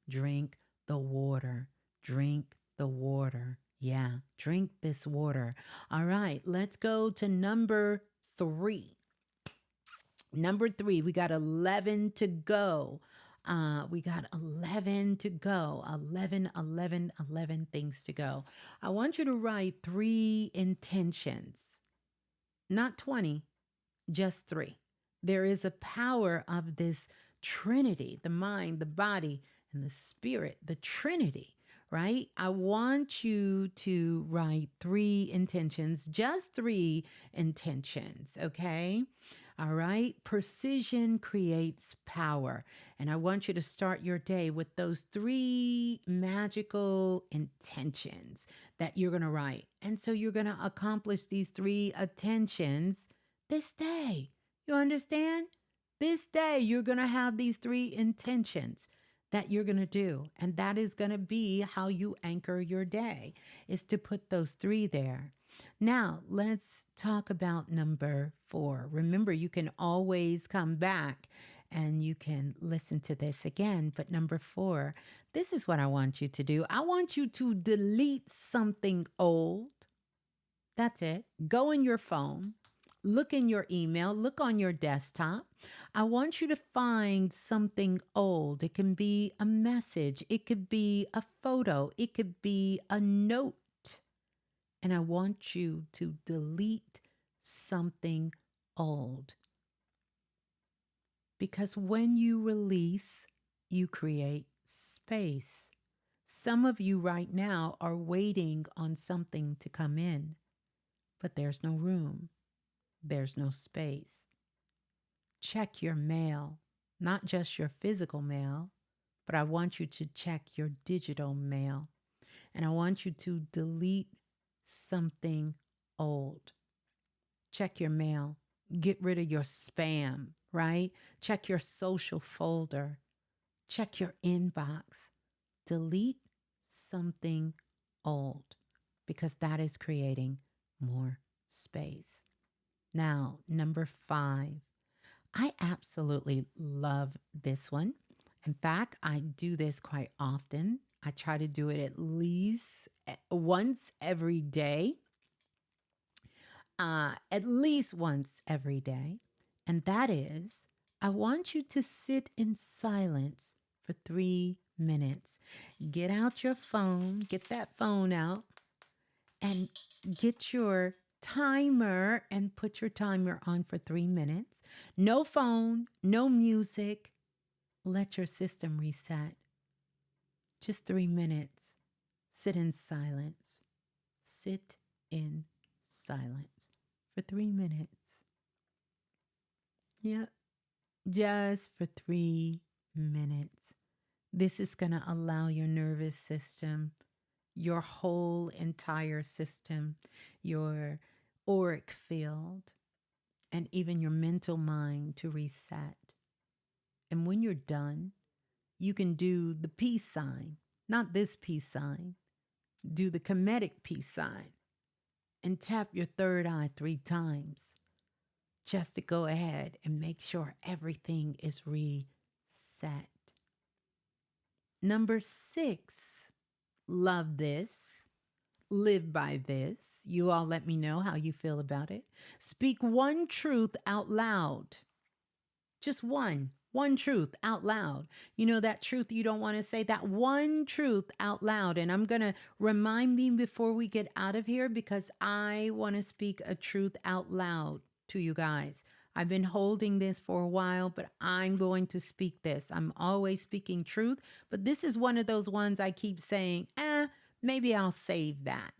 Drink the water. Drink the water. Yeah, drink this water. All right, let's go to number 3. Number 3, we got 11 to go. We got 11 to go. 11, 11, 11 things to go. I want you to write 3 intentions, not 20, just 3. There is a power of this Trinity, the mind, the body, and the spirit, the Trinity, right? I want you to write 3 intentions, just 3 intentions, okay? All right. Precision creates power. And I want you to start your day with those three magical intentions that you're going to write. And so you're going to accomplish these three attentions this day. You understand? This day, you're going to have these three intentions that you're going to do. And that is going to be how you anchor your day, is to put those three there. Now, let's talk about number 4. Remember, you can always come back and you can listen to this again. But number 4, this is what I want you to do. I want you to delete something old. That's it. Go in your phone, look in your email, look on your desktop. I want you to find something old. It can be a message, it could be a photo, it could be a note. And I want you to delete something old. Because when you release, you create space. Some of you right now are waiting on something to come in, but there's no room, there's no space. Check your mail, not just your physical mail, but I want you to check your digital mail. And I want you to delete something old. Check your mail. Get rid of your spam, right? Check your social folder. Check your inbox. Delete something old because that is creating more space. Now, number 5. I absolutely love this one. In fact, I do this quite often. I try to do it at least once every day. At least once every day. And that is, I want you to sit in silence for 3 minutes. Get out your phone, get that phone out, and get your timer and put your timer on for 3 minutes. No phone, no music. Let your system reset. Just 3 minutes. Sit in silence. Sit in silence for 3 minutes. Yeah, just for 3 minutes. This is going to allow your nervous system, your whole entire system, your auric field, and even your mental mind to reset. And when you're done, you can do the peace sign, not this peace sign. Do the comedic peace sign and tap your third eye 3 times just to go ahead and make sure everything is reset. Number 6, love this. Live by this. You all let me know how you feel about it. Speak one truth out loud. Just one truth out loud. You know that truth you don't want to say, that one truth out loud. And I'm going to remind me before we get out of here because I want to speak a truth out loud to you guys. I've been holding this for a while, but I'm going to speak this. I'm always speaking truth, but this is one of those ones I keep saying, maybe I'll save that.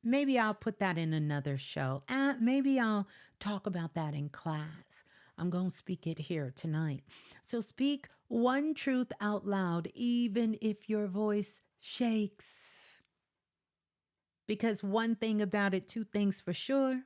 Maybe I'll put that in another show. Maybe I'll talk about that in class. I'm going to speak it here tonight. So speak one truth out loud, even if your voice shakes. Because one thing about it, 2 things for sure.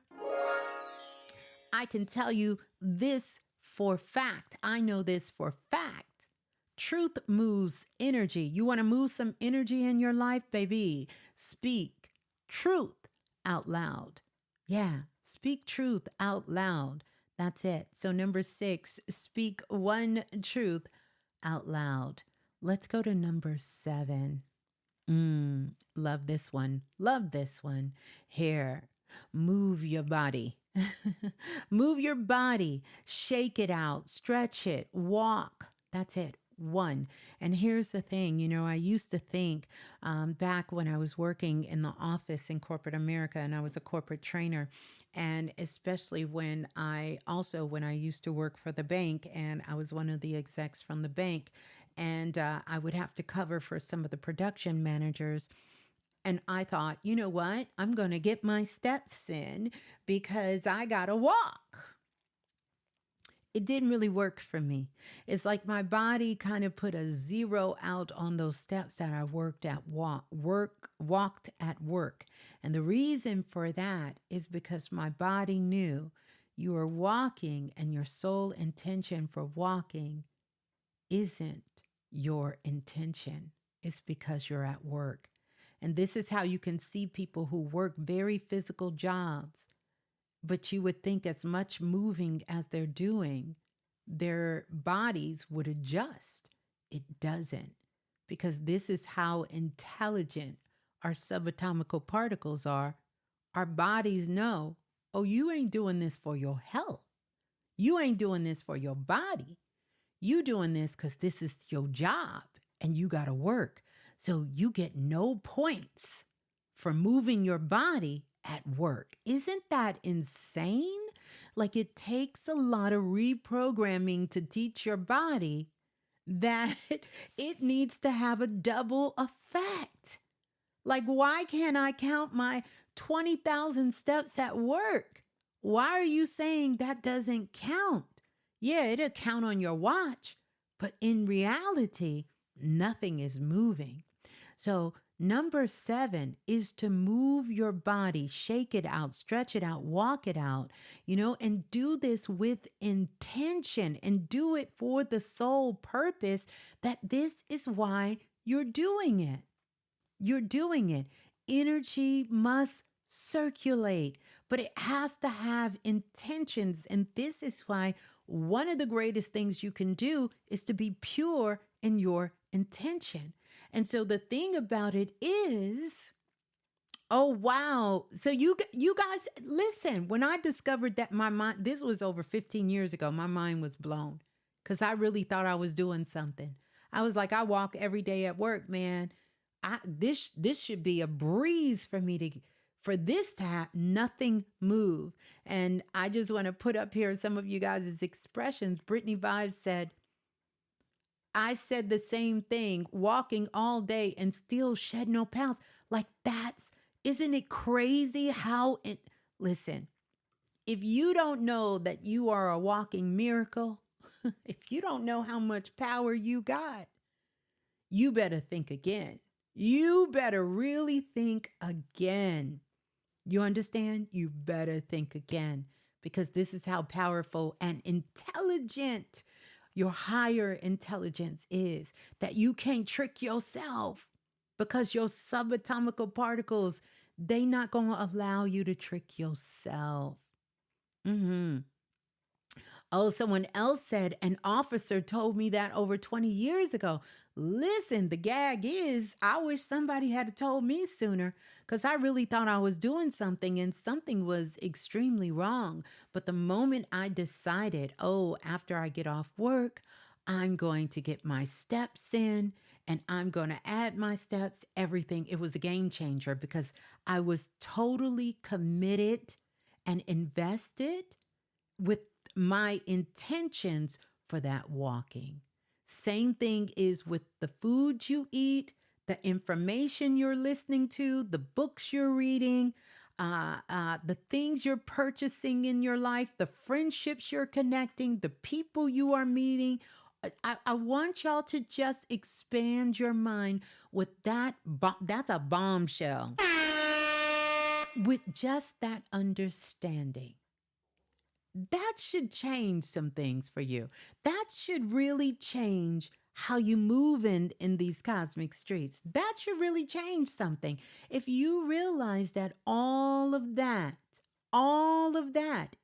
I can tell you this for fact. I know this for fact. Truth moves energy. You want to move some energy in your life, baby? Speak truth out loud. Yeah, speak truth out loud. That's it. So number 6, speak one truth out loud. Let's go to number 7. Love this one. Love this one. Here, move your body. Move your body. Shake it out. Stretch it. Walk. That's it. 1. And here's the thing, I used to think back when I was working in the office in corporate America and I was a corporate trainer, and especially when I used to work for the bank and I was one of the execs from the bank, and I would have to cover for some of the production managers. And I thought, you know what? I'm going to get my steps in because I got to walk. it didn't really work for me. It's like my body kind of put a zero out on those steps that I walked at work. And the reason for that is because my body knew you are walking and your sole intention for walking isn't your intention. It's because you're at work. And this is how you can see people who work very physical jobs, but you would think as much moving as they're doing, their bodies would adjust. It doesn't, because this is how intelligent our subatomical particles are. Our bodies know, oh, you ain't doing this for your health. You ain't doing this for your body. You doing this because this is your job and you got to work. So you get no points for moving your body at work. Isn't that insane? Like it takes a lot of reprogramming to teach your body that it needs to have a double effect. Like, why can't I count my 20,000 steps at work? Why are you saying that doesn't count? Yeah, it'll count on your watch, but in reality, nothing is moving. So, number 7 is to move your body, shake it out, stretch it out, walk it out, and do this with intention and do it for the sole purpose that this is why you're doing it. You're doing it. Energy must circulate, but it has to have intentions. And this is why one of the greatest things you can do is to be pure in your intention. And so the thing about it is, oh wow. So you guys listen, when I discovered that my mind, this was over 15 years ago, my mind was blown cuz I really thought I was doing something. I was like, I walk every day at work, man. This should be a breeze for me to for this to have nothing move. And I just want to put up here some of you guys' expressions. Brittany Vibes said, I said the same thing, walking all day and still shed no pounds. Like isn't it crazy how listen, if you don't know that you are a walking miracle, if you don't know how much power you got, you better think again. You better really think again. You understand? You better think again because this is how powerful and intelligent your higher intelligence is, that you can't trick yourself because your subatomical particles, they not going to allow you to trick yourself. Mm-hmm. Oh, someone else said, an officer told me that over 20 years ago. Listen, the gag is, I wish somebody had told me sooner because I really thought I was doing something and something was extremely wrong. But the moment I decided, oh, after I get off work, I'm going to get my steps in and I'm going to add my steps, everything. It was a game changer because I was totally committed and invested with my intentions for that walking. Same thing is with the food you eat, the information you're listening to, the books you're reading, the things you're purchasing in your life, the friendships you're connecting, the people you are meeting. I want y'all to just expand your mind with that. That's a bombshell. With just that understanding. That should change some things for you. That should really change how you move in these cosmic streets. That should really change something. If you realize that all of that,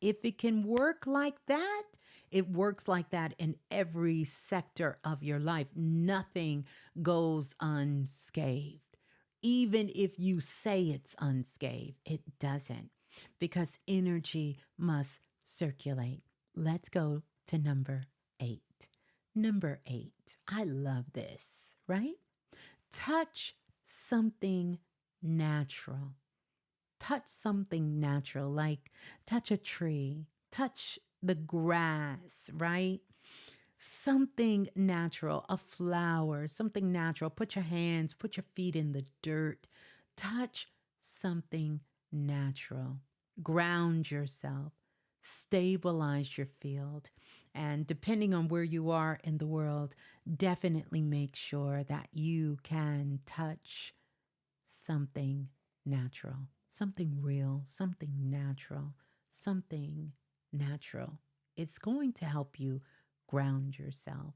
if it can work like that, it works like that in every sector of your life. Nothing goes unscathed. Even if you say it's unscathed, it doesn't, because energy must circulate. Let's go to number 8. Number 8. I love this, right? Touch something natural. Touch something natural, like touch a tree, touch the grass, right? Something natural, a flower, something natural. Put your hands, put your feet in the dirt. Touch something natural. Ground yourself. stabilize your field. And depending on where you are in the world, definitely make sure that you can touch something natural, something real, something natural, something natural. It's going to help you ground yourself.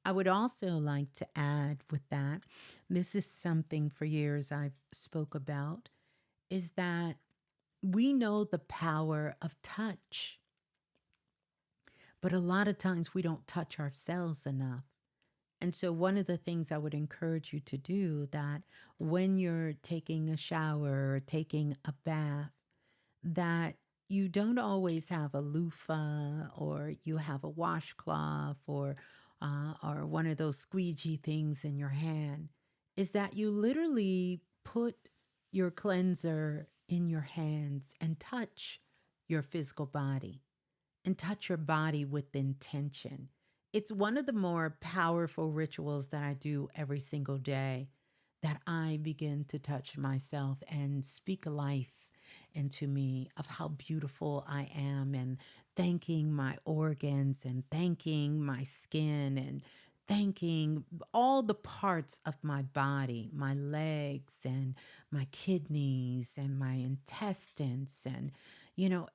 I would also like to add with that, this is something for years I've spoke about, is that we know the power of touch, but a lot of times we don't touch ourselves enough. And so one of the things I would encourage you to do that when you're taking a shower or taking a bath, that you don't always have a loofah or you have a washcloth or one of those squeegee things in your hand, is that you literally put your cleanser in your hands and touch your physical body and touch your body with intention. It's one of the more powerful rituals that I do every single day, that I begin to touch myself and speak life into me of how beautiful I am, and thanking my organs and thanking my skin and thanking all the parts of my body, my legs and my kidneys and my intestines and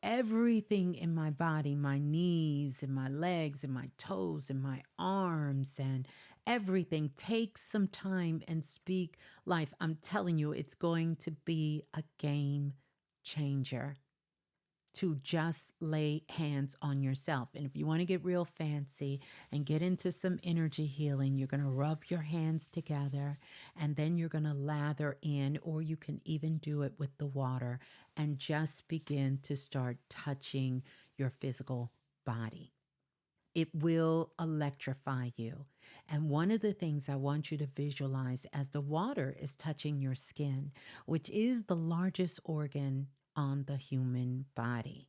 everything in my body, my knees and my legs and my toes and my arms and everything. Take some time and speak life. I'm telling you, it's going to be a game changer to just lay hands on yourself. And if you want to get real fancy and get into some energy healing, you're going to rub your hands together and then you're going to lather in, or you can even do it with the water and just begin to start touching your physical body. It will electrify you. And one of the things I want you to visualize as the water is touching your skin, which is the largest organ on the human body,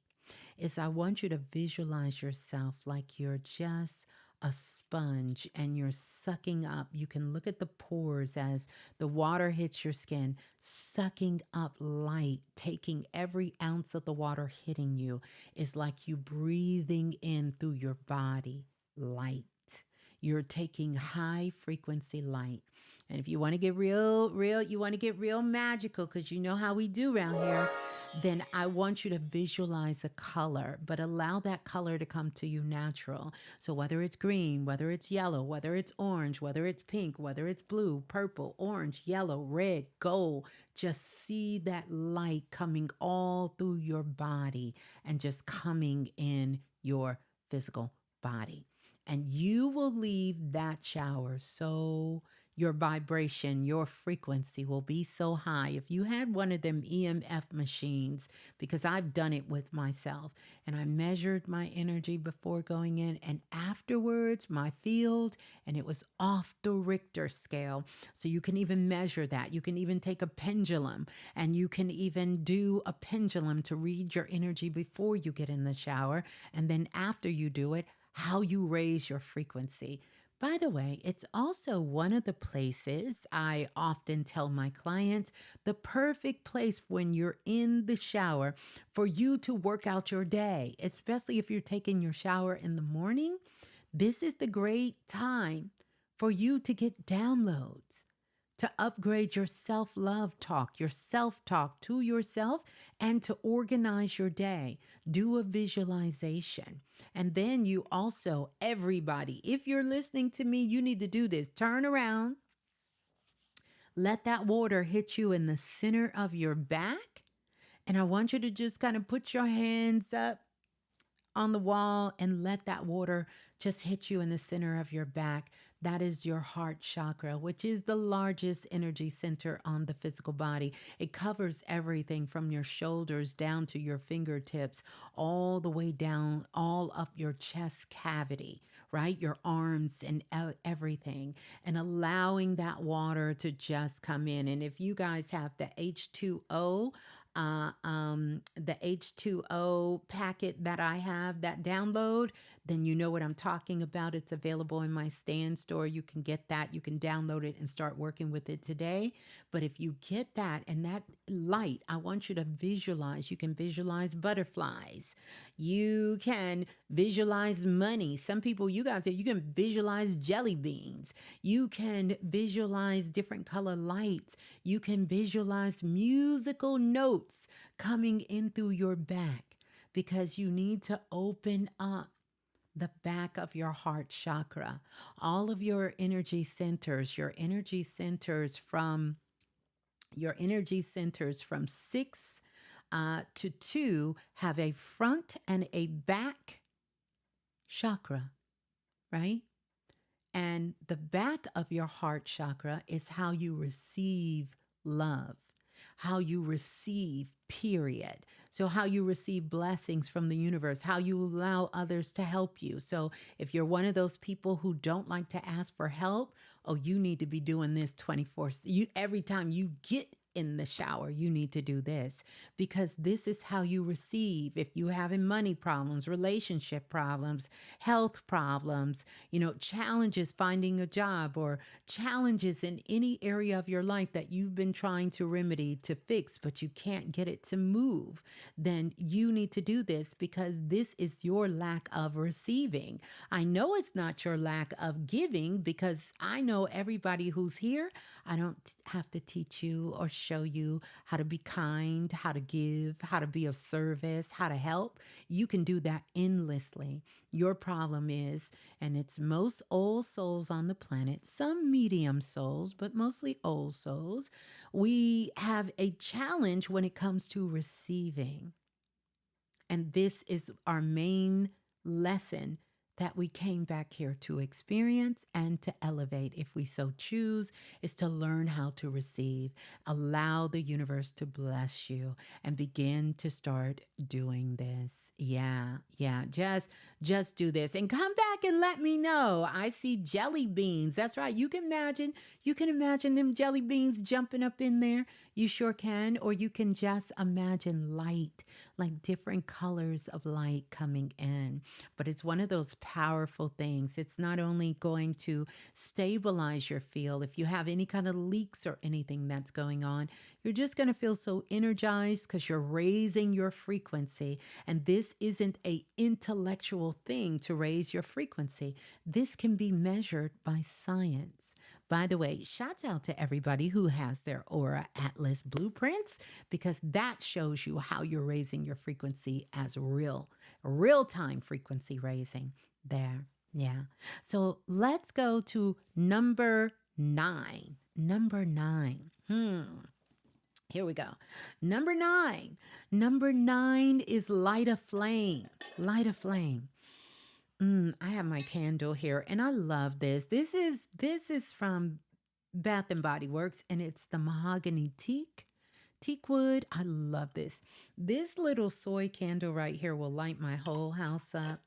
is I want you to visualize yourself like you're just a sponge and you're sucking up. You can look at the pores as the water hits your skin, sucking up light, taking every ounce of the water hitting you is like you breathing in through your body light. You're taking high frequency light. And if you want to get real, you want to get real magical, because you know how we do around here, then I want you to visualize a color, but allow that color to come to you natural. So whether it's green, whether it's yellow, whether it's orange, whether it's pink, whether it's blue, purple, orange, yellow, red, gold, just see that light coming all through your body and just coming in your physical body. And you will leave that shower so your vibration, your frequency will be so high. If you had one of them EMF machines, because I've done it with myself, and I measured my energy before going in and afterwards, my field, and it was off the Richter scale. So you can even measure that. You can even take a pendulum and you can even do a pendulum to read your energy before you get in the shower. And then after you do it, how you raise your frequency. By the way, it's also one of the places I often tell my clients, the perfect place when you're in the shower for you to work out your day, especially if you're taking your shower in the morning. This is the great time for you to get downloads, to upgrade your self talk to yourself, and to organize your day. Do a visualization. And then you also, everybody, if you're listening to me, you need to do this. Turn around, let that water hit you in the center of your back. And I want you to just kind of put your hands up on the wall and let that water just hit you in the center of your back. That is your heart chakra, which is the largest energy center on the physical body. It covers everything from your shoulders down to your fingertips, all the way down, all up your chest cavity, right? Your arms and everything, and allowing that water to just come in. And if you guys have the H2O packet that I have, that download, then you know what I'm talking about. It's available in my stand store. You can get that. You can download it and start working with it today. But if you get that and that light, I want you to visualize. You can visualize butterflies. You can visualize money. Some people, you guys, you can visualize jelly beans. You can visualize different color lights. You can visualize musical notes coming in through your back because you need to open up the back of your heart chakra. All of your energy centers from six to two have a front and a back chakra, right? And the back of your heart chakra is how you receive love, how you receive, period. So, how you receive blessings from the universe, how you allow others to help you. So, if you're one of those people who don't like to ask for help, oh, you need to be doing this 24. Every time you get in the shower, you need to do this because this is how you receive. If you having money problems, relationship problems, health problems, challenges finding a job or challenges in any area of your life that you've been trying to remedy to fix, but you can't get it to move, then you need to do this because this is your lack of receiving. I know it's not your lack of giving because I know everybody who's here. I don't have to teach you or show you how to be kind, how to give, how to be of service, how to help. You can do that endlessly. Your problem is, and it's most old souls on the planet, some medium souls, but mostly old souls, we have a challenge when it comes to receiving. And this is our main lesson that we came back here to experience and to elevate, if we so choose, is to learn how to receive. Allow the universe to bless you and begin to start doing this. Yeah. Just do this and come back and let me know. I see jelly beans. That's right. You can imagine them jelly beans jumping up in there. You sure can. Or you can just imagine light, like different colors of light coming in. But it's one of those powerful things. It's not only going to stabilize your field. If you have any kind of leaks or anything that's going on, you're just going to feel so energized because you're raising your frequency. And this isn't an intellectual thing to raise your frequency. This can be measured by science. By the way, shouts out to everybody who has their Aura Atlas blueprints because that shows you how you're raising your frequency as real-time frequency raising there. Yeah. So let's go to number 9. Number 9. Here we go. Number 9. Number 9 is light a flame. Light a flame. I have my candle here and I love this. This is from Bath and Body Works and it's the mahogany teak wood. I love this. This little soy candle right here will light my whole house up.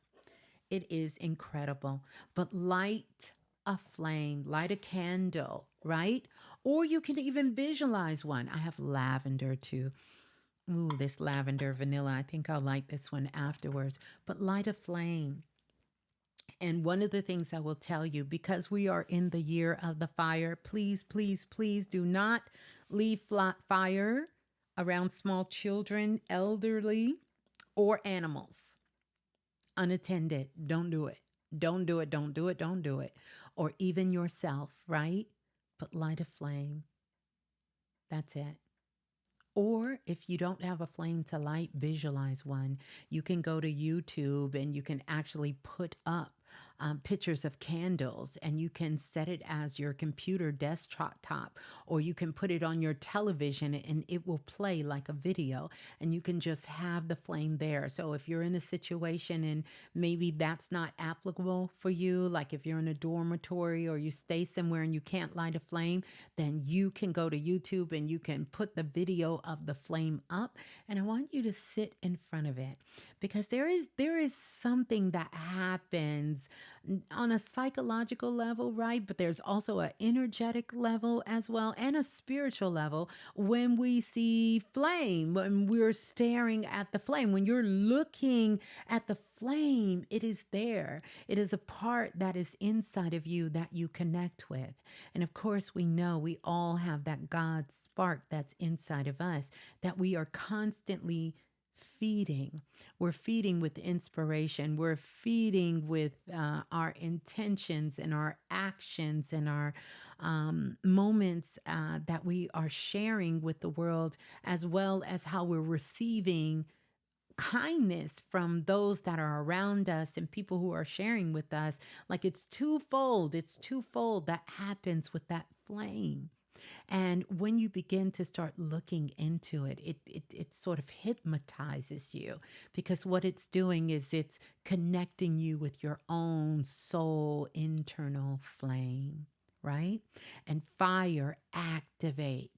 It is incredible. But light a flame, light a candle, right? Or you can even visualize one. I have lavender too. Ooh, this lavender vanilla. I think I'll light this one afterwards. But light a flame. And one of the things I will tell you, because we are in the year of the fire, please, please, please do not leave fire around small children, elderly, or animals unattended. Don't do it. Don't do it. Don't do it. Don't do it. Or even yourself, right? But light a flame. That's it. Or if you don't have a flame to light, visualize one. You can go to YouTube and you can actually put up pictures of candles and you can set it as your computer desktop, or you can put it on your television and it will play like a video and you can just have the flame there. So if you're in a situation and maybe that's not applicable for you, like if you're in a dormitory or you stay somewhere and you can't light a flame, then you can go to YouTube and you can put the video of the flame up. And I want you to sit in front of it because there is something that happens on a psychological level, right? But there's also an energetic level as well and a spiritual level. When we see flame, when we're staring at the flame, when you're looking at the flame, it is there. It is a part that is inside of you that you connect with. And of course, we know we all have that God spark that's inside of us that we are constantly feeding. We're feeding with inspiration. We're feeding with our intentions and our actions and our moments that we are sharing with the world, as well as how we're receiving kindness from those that are around us and people who are sharing with us. Like it's twofold that happens with that flame. And when you begin to start looking into it, it sort of hypnotizes you, because what it's doing is it's connecting you with your own soul internal flame, right? And fire activates.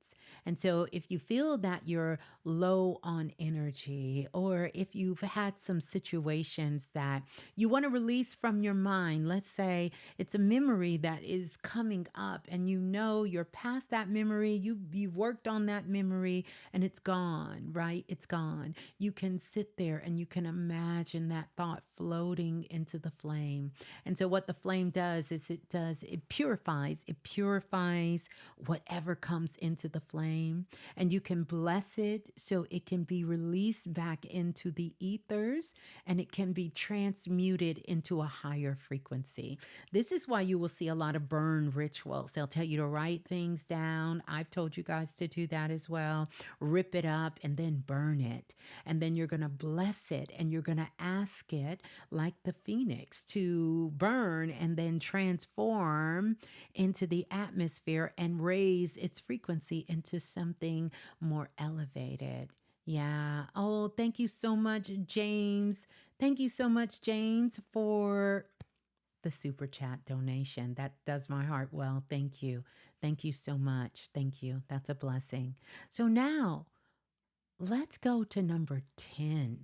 And so if you feel that you're low on energy, or if you've had some situations that you want to release from your mind, let's say it's a memory that is coming up and you know you're past that memory, you worked on that memory and it's gone, right? It's gone. You can sit there and you can imagine that thought floating into the flame. And so what the flame does is it purifies whatever comes into the flame, and you can bless it so it can be released back into the ethers and it can be transmuted into a higher frequency. This is why you will see a lot of burn rituals. They'll tell you to write things down. I've told you guys to do that as well. Rip it up and then burn it. And then you're going to bless it and you're going to ask it, like the phoenix, to burn and then transform into the atmosphere and raise its frequency into something more elevated. Yeah. Oh, thank you so much, James. Thank you so much, James, for the super chat donation. That does my heart well. Thank you. Thank you so much. Thank you. That's a blessing. So now let's go to number 10.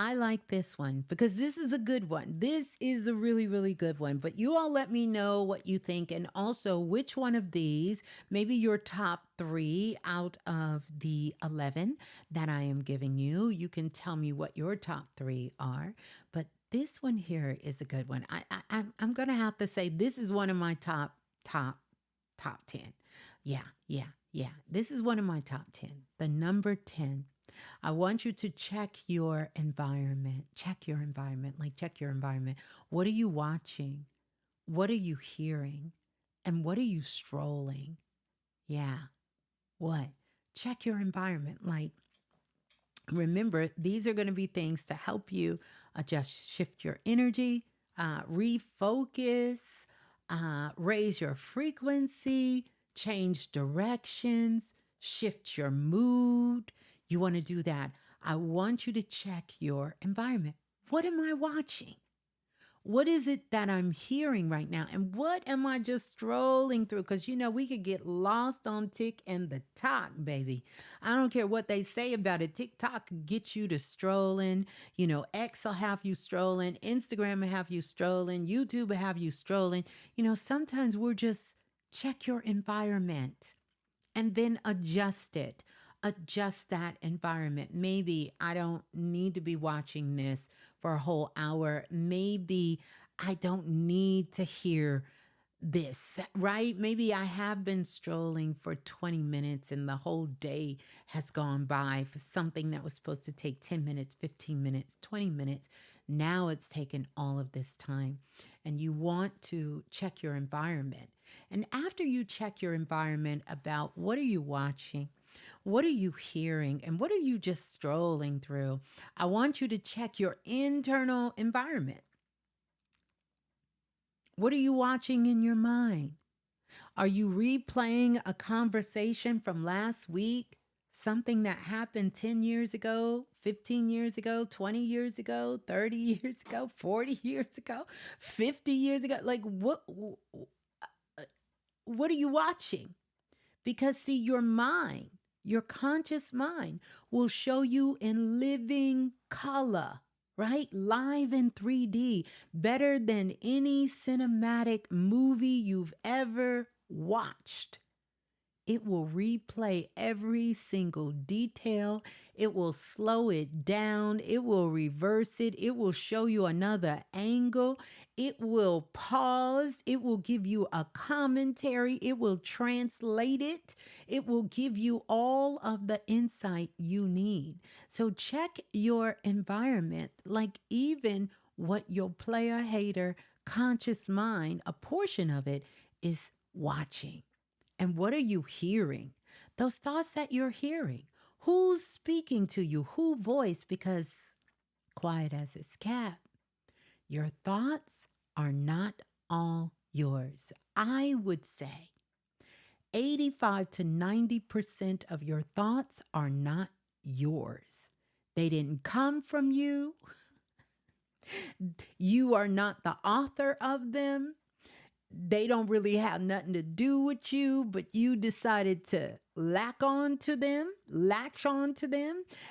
I like this one because this is a good one. This is a really, really good one. But you all let me know what you think, and also which one of these, maybe your top three out of the 11 that I am giving you. You can tell me what your top three are. But this one here is a good one. I'm going to have to say this is one of my top 10. Yeah. This is one of my top 10. The number 10. I want you to check your environment. Check your environment. Like, check your environment. What are you watching? What are you hearing? And what are you strolling? Yeah. What? Check your environment. Like, remember, these are going to be things to help you adjust, shift your energy, refocus, raise your frequency, change directions, shift your mood. You want to do that. I want you to check your environment. What am I watching? What is it that I'm hearing right now? And what am I just strolling through? Because, we could get lost on Tick and the Talk, baby. I don't care what they say about it. TikTok gets you to strolling. X will have you strolling. Instagram will have you strolling. YouTube will have you strolling. Sometimes we're just check your environment and then adjust it. Adjust that environment. Maybe I don't need to be watching this for a whole hour. Maybe I don't need to hear this, right? Maybe I have been strolling for 20 minutes and the whole day has gone by for something that was supposed to take 10 minutes, 15 minutes, 20 minutes. Now it's taken all of this time. And you want to check your environment. And after you check your environment about what are you watching, what are you hearing, and what are you just strolling through, I want you to check your internal environment. What are you watching in your mind? Are you replaying a conversation from last week? Something that happened 10 years ago, 15 years ago, 20 years ago, 30 years ago, 40 years ago, 50 years ago? Like, what are you watching? Because, see, your mind, your conscious mind will show you in living color, right? Live in 3D, better than any cinematic movie you've ever watched. It will replay every single detail. It will slow it down. It will reverse it. It will show you another angle. It will pause. It will give you a commentary. It will translate it. It will give you all of the insight you need. So check your environment, like even what your player hater conscious mind, a portion of it is watching. And what are you hearing? Those thoughts that you're hearing. Who's speaking to you? Who voice? Because quiet as it's kept, your thoughts are not all yours. I would say 85 to 90% of your thoughts are not yours. They didn't come from you. You are not the author of them. They don't really have nothing to do with you, but you decided to latch on to them.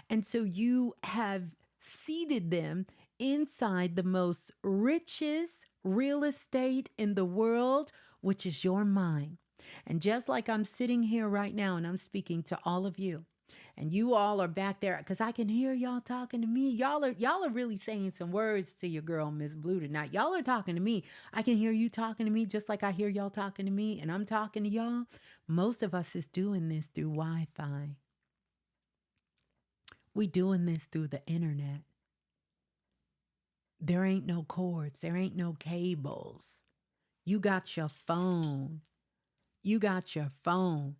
And so you have seeded them inside the most richest real estate in the world, which is your mind. And just like I'm sitting here right now and I'm speaking to all of you, and you all are back there because I can hear y'all talking to me. Y'all are really saying some words to your girl Ms.Blue tonight. Y'all are talking to me. I can hear you talking to me just like I hear y'all talking to me, and I'm talking to y'all. Most of us is doing this through Wi-Fi. We doing this through the internet. There ain't no cords. There ain't no cables. You got your phone. You got your phone.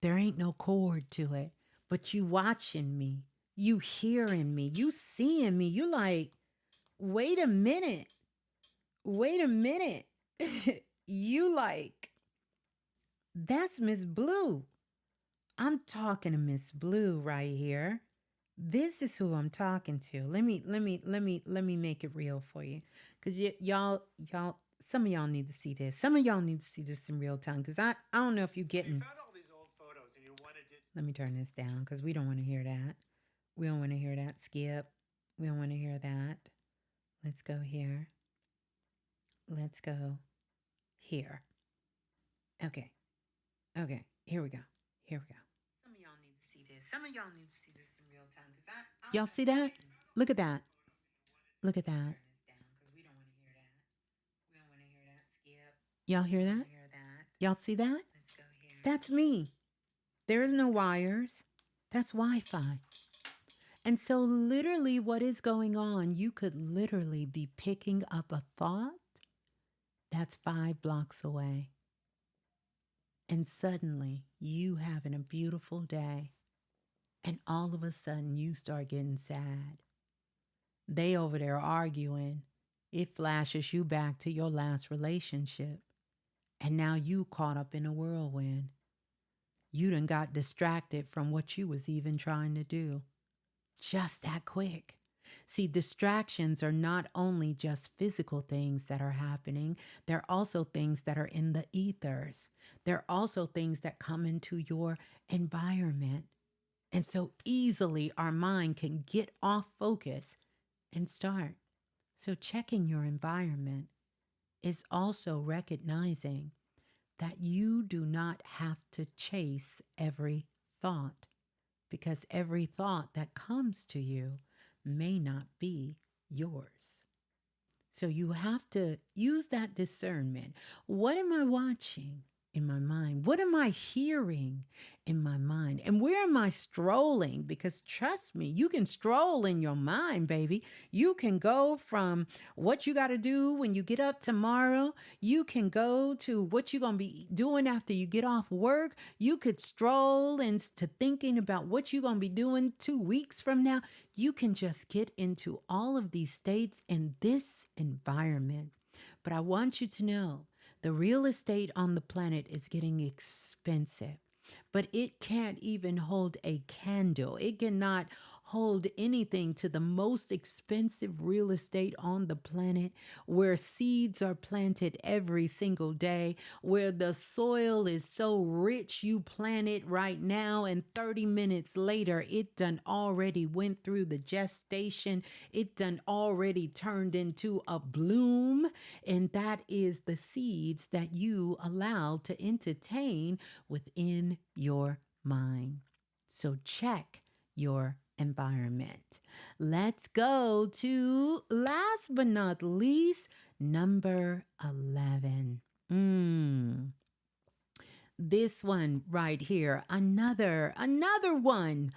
There ain't no cord to it. But you watching me. You hearing me. You seeing me. You like, wait a minute. Wait a minute. You like, that's Ms.Blue. I'm talking to Ms.Blue right here. This is who I'm talking to. Let me make it real for you. Cause y'all, some of y'all need to see this. Some of y'all need to see this in real time. Cause I don't know if you're getting. You found all these old photos and you wanted it. Let me turn this down because we don't want to hear that. We don't want to hear that, Skip. We don't want to hear that. Let's go here. Let's go here. Okay. Okay. Here we go. Here we go. Some of y'all need to see this. Some of y'all need to see this in real time. Y'all see that? Look at that. Look at that. Y'all hear that? Y'all see that? That's me. There is no wires. That's Wi-Fi. And so literally what is going on, you could literally be picking up a thought that's 5 blocks away. And suddenly you having a beautiful day. And all of a sudden you start getting sad. They over there arguing. It flashes you back to your last relationship. And now you caught up in a whirlwind. You done got distracted from what you was even trying to do. Just that quick. See, distractions are not only just physical things that are happening, they're also things that are in the ethers. They're also things that come into your environment. And so easily our mind can get off focus and start. So checking your environment is also recognizing that you do not have to chase every thought, because every thought that comes to you may not be yours. So you have to use that discernment. What am I watching in my mind? What am I hearing in my mind? And where am I strolling? Because trust me, you can stroll in your mind, baby. You can go from what you got to do when you get up tomorrow. You can go to what you're going to be doing after you get off work. You could stroll into thinking about what you're going to be doing 2 weeks from now. You can just get into all of these states in this environment. But I want you to know the real estate on the planet is getting expensive, but it can't even hold a candle. It cannot hold anything to the most expensive real estate on the planet, where seeds are planted every single day, where the soil is so rich you plant it right now and 30 minutes later it done already went through the gestation, it done already turned into a bloom, and that is the seeds that you allow to entertain within your mind. So check your environment. Let's go to last but not least, number 11. This one right here, another one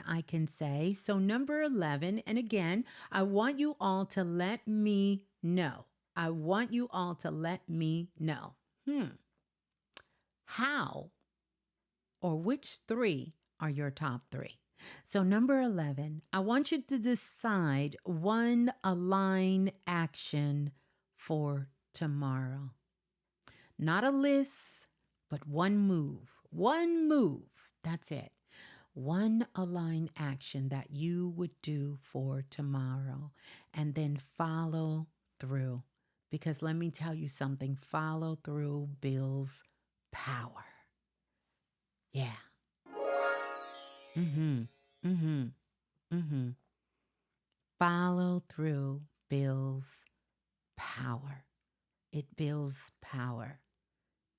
I can say. So number 11, and again, I want you all to let me know. I want you all to let me know. How or which three are your top three? So, number 11, I want you to decide one aligned action for tomorrow. Not a list, but one move. One move. That's it. One aligned action that you would do for tomorrow, and then follow through. Because let me tell you something, follow through builds power. Yeah. Mm-hmm. Mm-hmm. Mm-hmm. Follow through builds power. It builds power.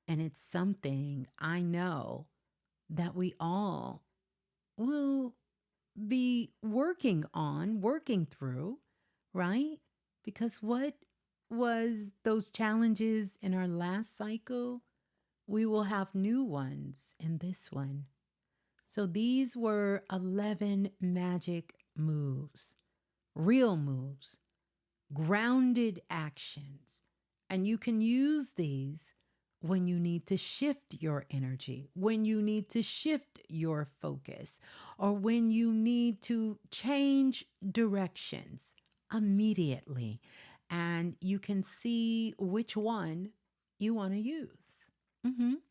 And it's something I know that we all will be working on, working through, right? Because what was those challenges in our last cycle? We will have new ones in this one. So these were 11 magic moves, real moves, grounded actions. And you can use these when you need to shift your energy, when you need to shift your focus, or when you need to change directions immediately. And you can see which one you want to use. Mhm.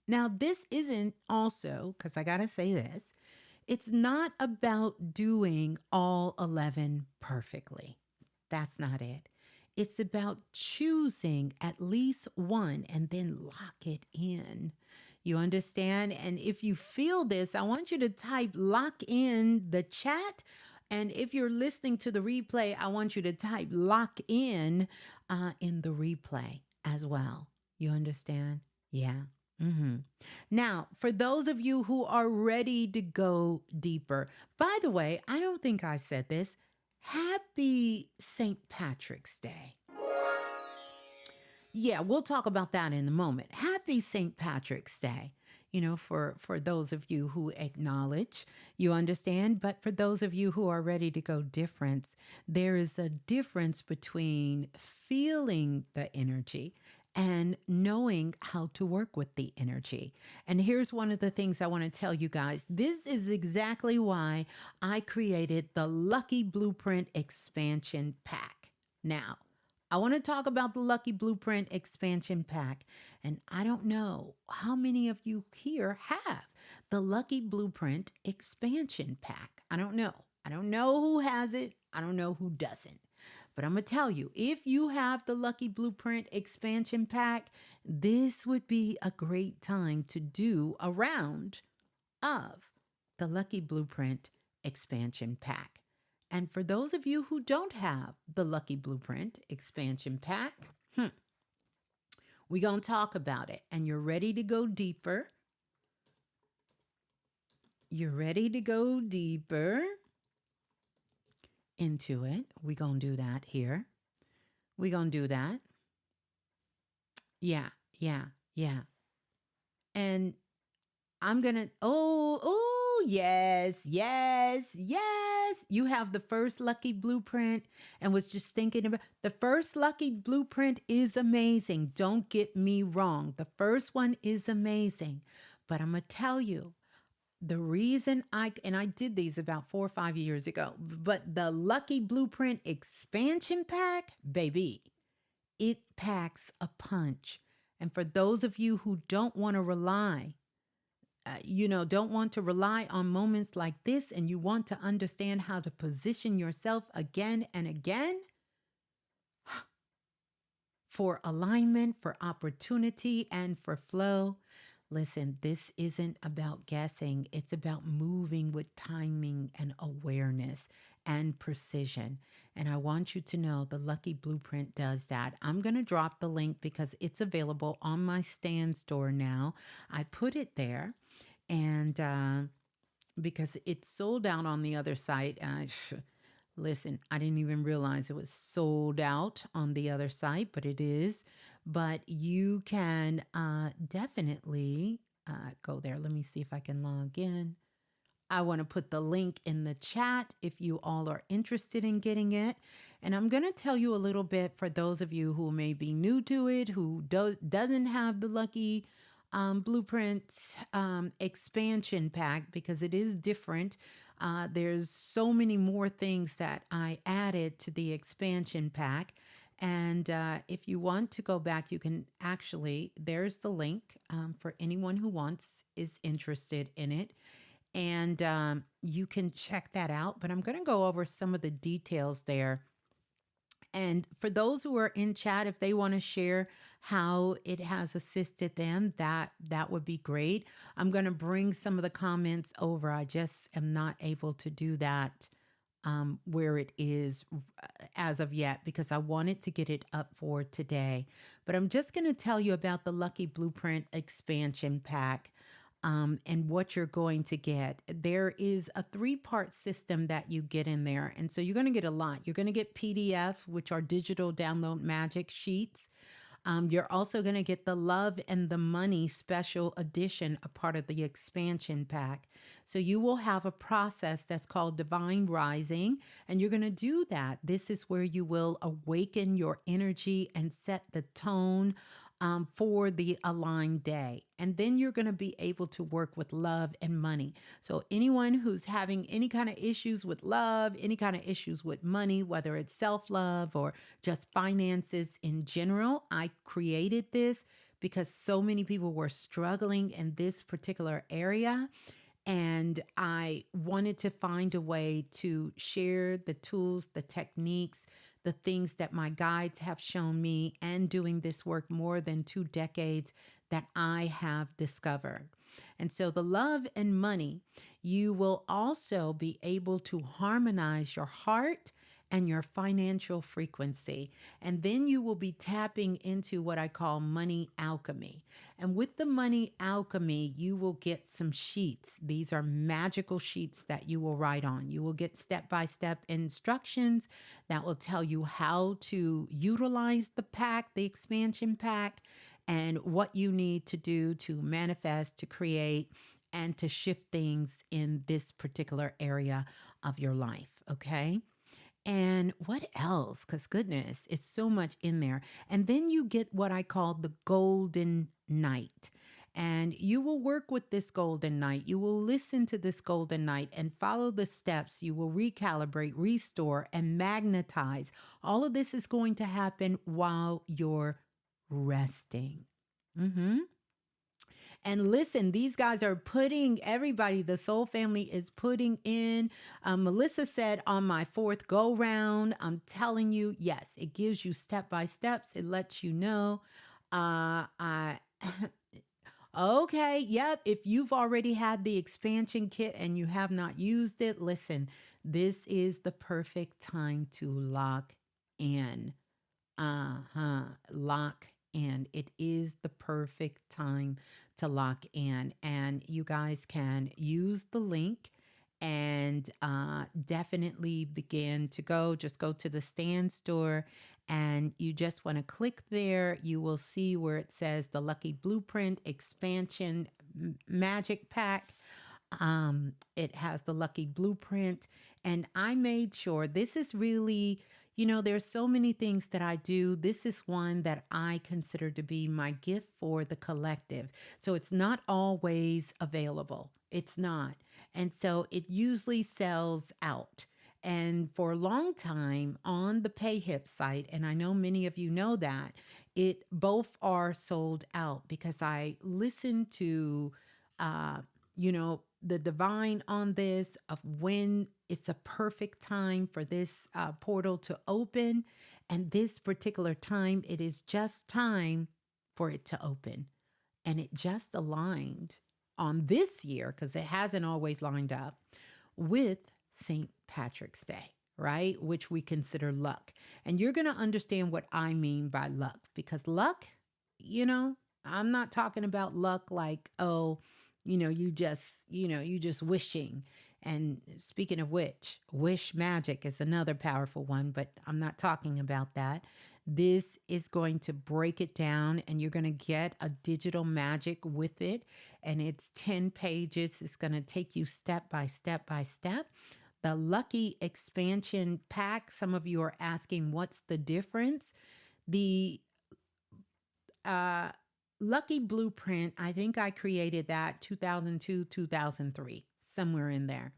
Now, this isn't also, because I got to say this, it's not about doing all 11 perfectly. That's not it. It's about choosing at least one and then lock it in. You understand? And if you feel this, I want you to type lock in the chat. And if you're listening to the replay, I want you to type lock in the replay as well. You understand? Yeah. Now, for those of you who are ready to go deeper, by the way, I don't think I said this. Happy St. Patrick's Day. Yeah, we'll talk about that in a moment. Happy St. Patrick's Day. You know, for those of you who acknowledge, you understand, but for those of you who are ready to go difference, there is a difference between feeling the energy and knowing how to work with the energy. And here's one of the things I want to tell you guys. This is exactly why I created the Lucky Blueprint Expansion Pack. Now, I want to talk about the Lucky Blueprint Expansion Pack. And I don't know how many of you here have the Lucky Blueprint Expansion Pack. I don't know. I don't know who has it. I don't know who doesn't. But I'm going to tell you, if you have the Lucky Blueprint Expansion Pack, this would be a great time to do a round of the Lucky Blueprint Expansion Pack. And for those of you who don't have the Lucky Blueprint Expansion Pack, we're going to talk about it. And you're ready to go deeper. You're ready to go deeper into it. We're going to do that here. We're going to do that. Yeah. And I'm going to, yes. You have the first Lucky Blueprint and was just thinking about the first Lucky Blueprint is amazing. Don't get me wrong. The first one is amazing. But I'm going to tell you, the reason I did these about 4 or 5 years ago, but the Lucky Blueprint Expansion Pack, baby, it packs a punch. And for those of you who don't want to rely don't want to rely on moments like this and you want to understand how to position yourself again and again for alignment, for opportunity, and for flow. Listen, this isn't about guessing. It's about moving with timing and awareness and precision. And I want you to know the Lucky Blueprint does that. I'm going to drop the link because it's available on my stand store now. I put it there and because it's sold out on the other site. Listen, I didn't even realize it was sold out on the other site, but it is. But you can definitely go there. Let me see if I can log in. I want to put the link in the chat if you all are interested in getting it. And I'm going to tell you a little bit for those of you who may be new to it, who doesn't have the Lucky Blueprint expansion pack, because it is different. There's so many more things that I added to the expansion pack. And if you want to go back, you can actually, there's the link for anyone who is interested in it. And you can check that out. But I'm going to go over some of the details there. And for those who are in chat, if they want to share how it has assisted them, that would be great. I'm going to bring some of the comments over. I just am not able to do that where it is as of yet because I wanted to get it up for today. But I'm just going to tell you about the Lucky Blueprint expansion pack. And what you're going to get. There is a 3-part system that you get in there. And so you're going to get a lot. You're going to get PDF, which are digital download magic sheets. You're also going to get the Love and the Money special edition, a part of the expansion pack. So you will have a process that's called Divine Rising, and you're going to do that. This is where you will awaken your energy and set the tone for the aligned day. And then you're going to be able to work with love and money. So anyone who's having any kind of issues with love, any kind of issues with money, whether it's self-love or just finances in general, I created this because so many people were struggling in this particular area. And I wanted to find a way to share the tools, the techniques, the things that my guides have shown me, and doing this work more than 2 decades that I have discovered. And so the Love and Money, you will also be able to harmonize your heart and your financial frequency. And then you will be tapping into what I call money alchemy. And with the money alchemy, you will get some sheets. These are magical sheets that you will write on. You will get step-by-step instructions that will tell you how to utilize the pack, the expansion pack, and what you need to do to manifest, to create, and to shift things in this particular area of your life. Okay. And what else? Because goodness, it's so much in there. And then you get what I call the golden night. And you will work with this golden night. You will listen to this golden night and follow the steps. You will recalibrate, restore, and magnetize. All of this is going to happen while you're resting. Mm-hmm. And listen, these guys are putting everybody, the Soul family is putting in. Melissa said on my 4th go round, I'm telling you, yes, it gives you step by steps. It lets you know. I Okay, yep. If you've already had the expansion kit and you have not used it, listen, this is the perfect time to lock in. Lock in. It is the perfect time to lock in. And you guys can use the link and definitely begin to go. Just go to the stand store and you just want to click there. You will see where it says the Lucky Blueprint Expansion Magic Pack. It has the Lucky Blueprint. And I made sure this is really, there's so many things that I do. This is one that I consider to be my gift for the collective. So it's not always available. It's not. And so it usually sells out. And for a long time on the PayHip site, and I know many of you know that, it both are sold out because I listen to the divine on this of when it's a perfect time for this portal to open. And this particular time, it is just time for it to open. And it just aligned on this year, because it hasn't always lined up, with St. Patrick's Day, right? Which we consider luck. And you're going to understand what I mean by luck, because luck, you know, I'm not talking about luck like, oh, you just wishing. And speaking of which, wish magic is another powerful one, but I'm not talking about that. This is going to break it down, and you're going to get a digital magic with it. And it's 10 pages. It's going to take you step by step by step. The Lucky Expansion Pack, some of you are asking, what's the difference? The uh, Lucky Blueprint, I think I created that 2002, 2003, somewhere in there.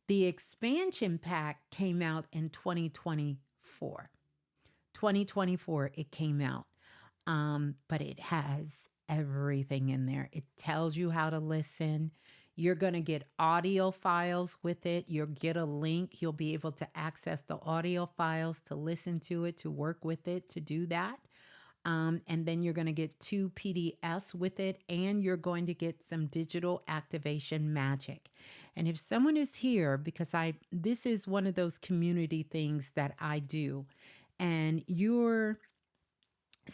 The expansion pack came out in 2024. 2024, it came out. But it has everything in there. It tells you how to listen. You're going to get audio files with it. You'll get a link. You'll be able to access the audio files to listen to it, to work with it, to do that. And then you're going to get 2 PDFs with it, and you're going to get some digital activation magic. And if someone is here, because this is one of those community things that I do, and you're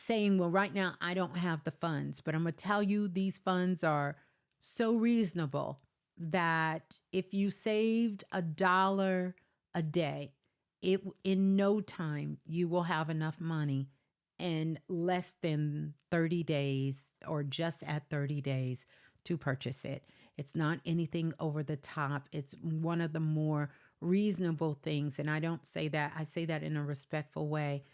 saying, well, right now I don't have the funds, but I'm going to tell you these funds are so reasonable that if you saved $1 a day, in no time you will have enough money in less than 30 days, or just at 30 days, to purchase it. It's not anything over the top. It's one of the more reasonable things. And I don't say that, I say that in a respectful way,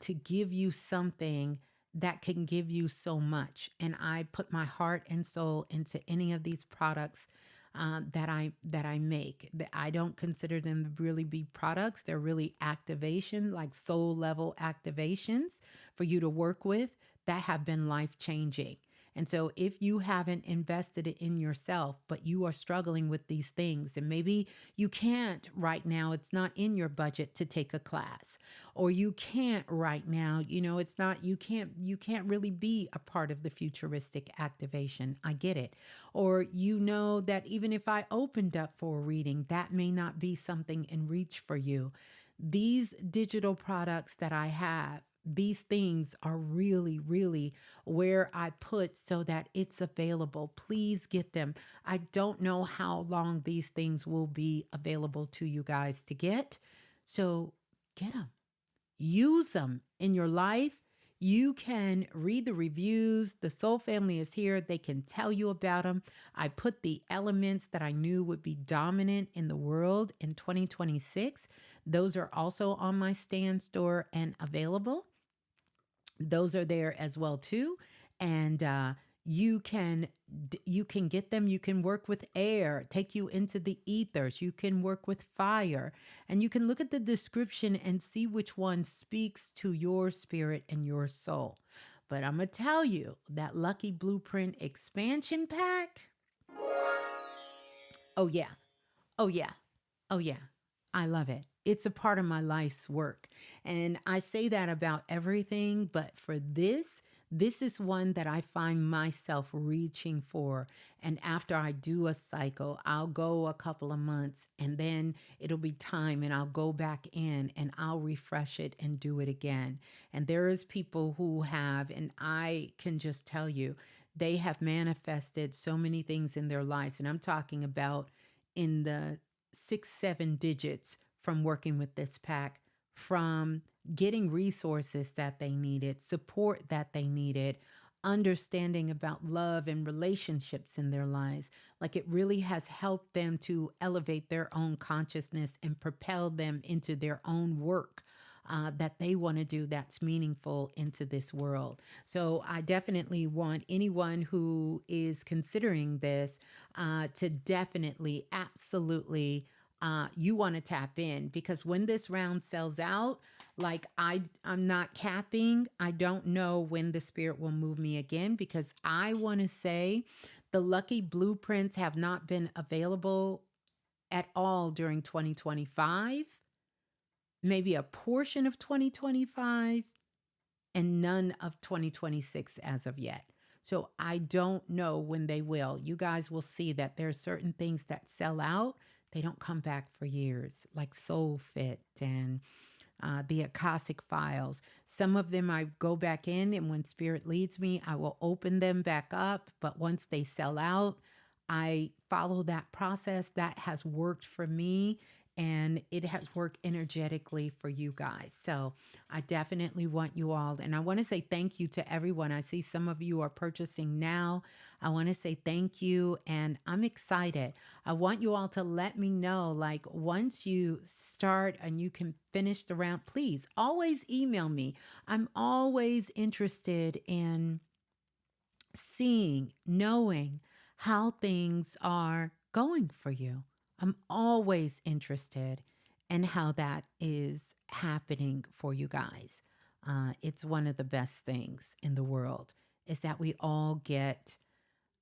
to give you something that can give you so much. And I put my heart and soul into any of these products that I make. I don't consider them to really be products. They're really activation, like soul level activations for you to work with, that have been life changing. And so if you haven't invested it in yourself, but you are struggling with these things, and maybe you can't right now, it's not in your budget to take a class, or you can't right now, it's not, you can't really be a part of the futuristic activation. I get it. Or that even if I opened up for a reading, that may not be something in reach for you. These digital products that I have, these things are really, really where I put so that it's available. Please get them. I don't know how long these things will be available to you guys to get. So get them, use them in your life. You can read the reviews. The Soul Family is here. They can tell you about them. I put the elements that I knew would be dominant in the world in 2026. Those are also on my stand store and available. Those are there as well too. And you can get them. You can work with air, take you into the ethers. You can work with fire, and you can look at the description and see which one speaks to your spirit and your soul. But I'm gonna tell you that Lucky Blueprint expansion pack. Oh yeah. Oh yeah. Oh, yeah. I love it. It's a part of my life's work. And I say that about everything, but for this is one that I find myself reaching for. And after I do a cycle, I'll go a couple of months, and then it'll be time, and I'll go back in and I'll refresh it and do it again. And there is people who have, and I can just tell you, they have manifested so many things in their lives. And I'm talking about in the 6, 7 digits from working with this pack, from getting resources that they needed, support that they needed, understanding about love and relationships in their lives. Like, it really has helped them to elevate their own consciousness and propel them into their own work. That they want to do that's meaningful into this world. So I definitely want anyone who is considering this to definitely, absolutely, you want to tap in, because when this round sells out, like I'm not capping. I don't know when the spirit will move me again, because I want to say The lucky blueprints have not been available at all during 2025, maybe a portion of 2025, and none of 2026 as of yet. So I don't know when they will. You guys will see that there are certain things that sell out. They don't come back for years, like Soul Fit and the Akashic files. Some of them I go back in, and when Spirit leads me, I will open them back up. But once they sell out, I follow that process. That has worked for me, and it has worked energetically for you guys. So I definitely want you all, and I want to say thank you to everyone. I see some of you are purchasing now. I want to say thank you, and I'm excited. I want you all to let me know, like, once you start and you can finish the round, please always email me. I'm always interested in seeing, knowing how things are going for you. I'm always interested in how that is happening for you guys. It's one of the best things in the world is that we all get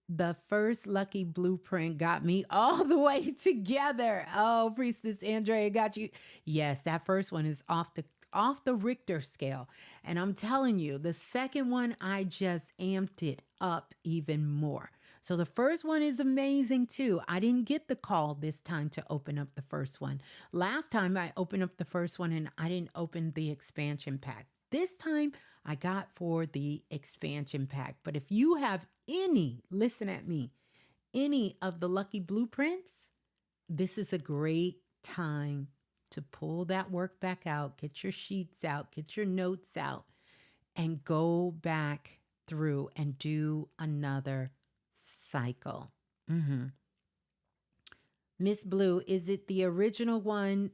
the first lucky blueprint got me all the way together. Oh, Priestess Andrea got you. Yes, that first one is off the Richter scale. And I'm telling you, the second one, I just amped it up even more. So the first one is amazing too. I didn't get the call this time to open up the first one. Last time I opened up the first one and I didn't open the expansion pack. This time I got for the expansion pack. But if you have any, listen at me, any of the lucky blueprints, this is a great time to pull that work back out, get your sheets out, get your notes out, and go back through and do another cycle. Ms.Blue, is it the original one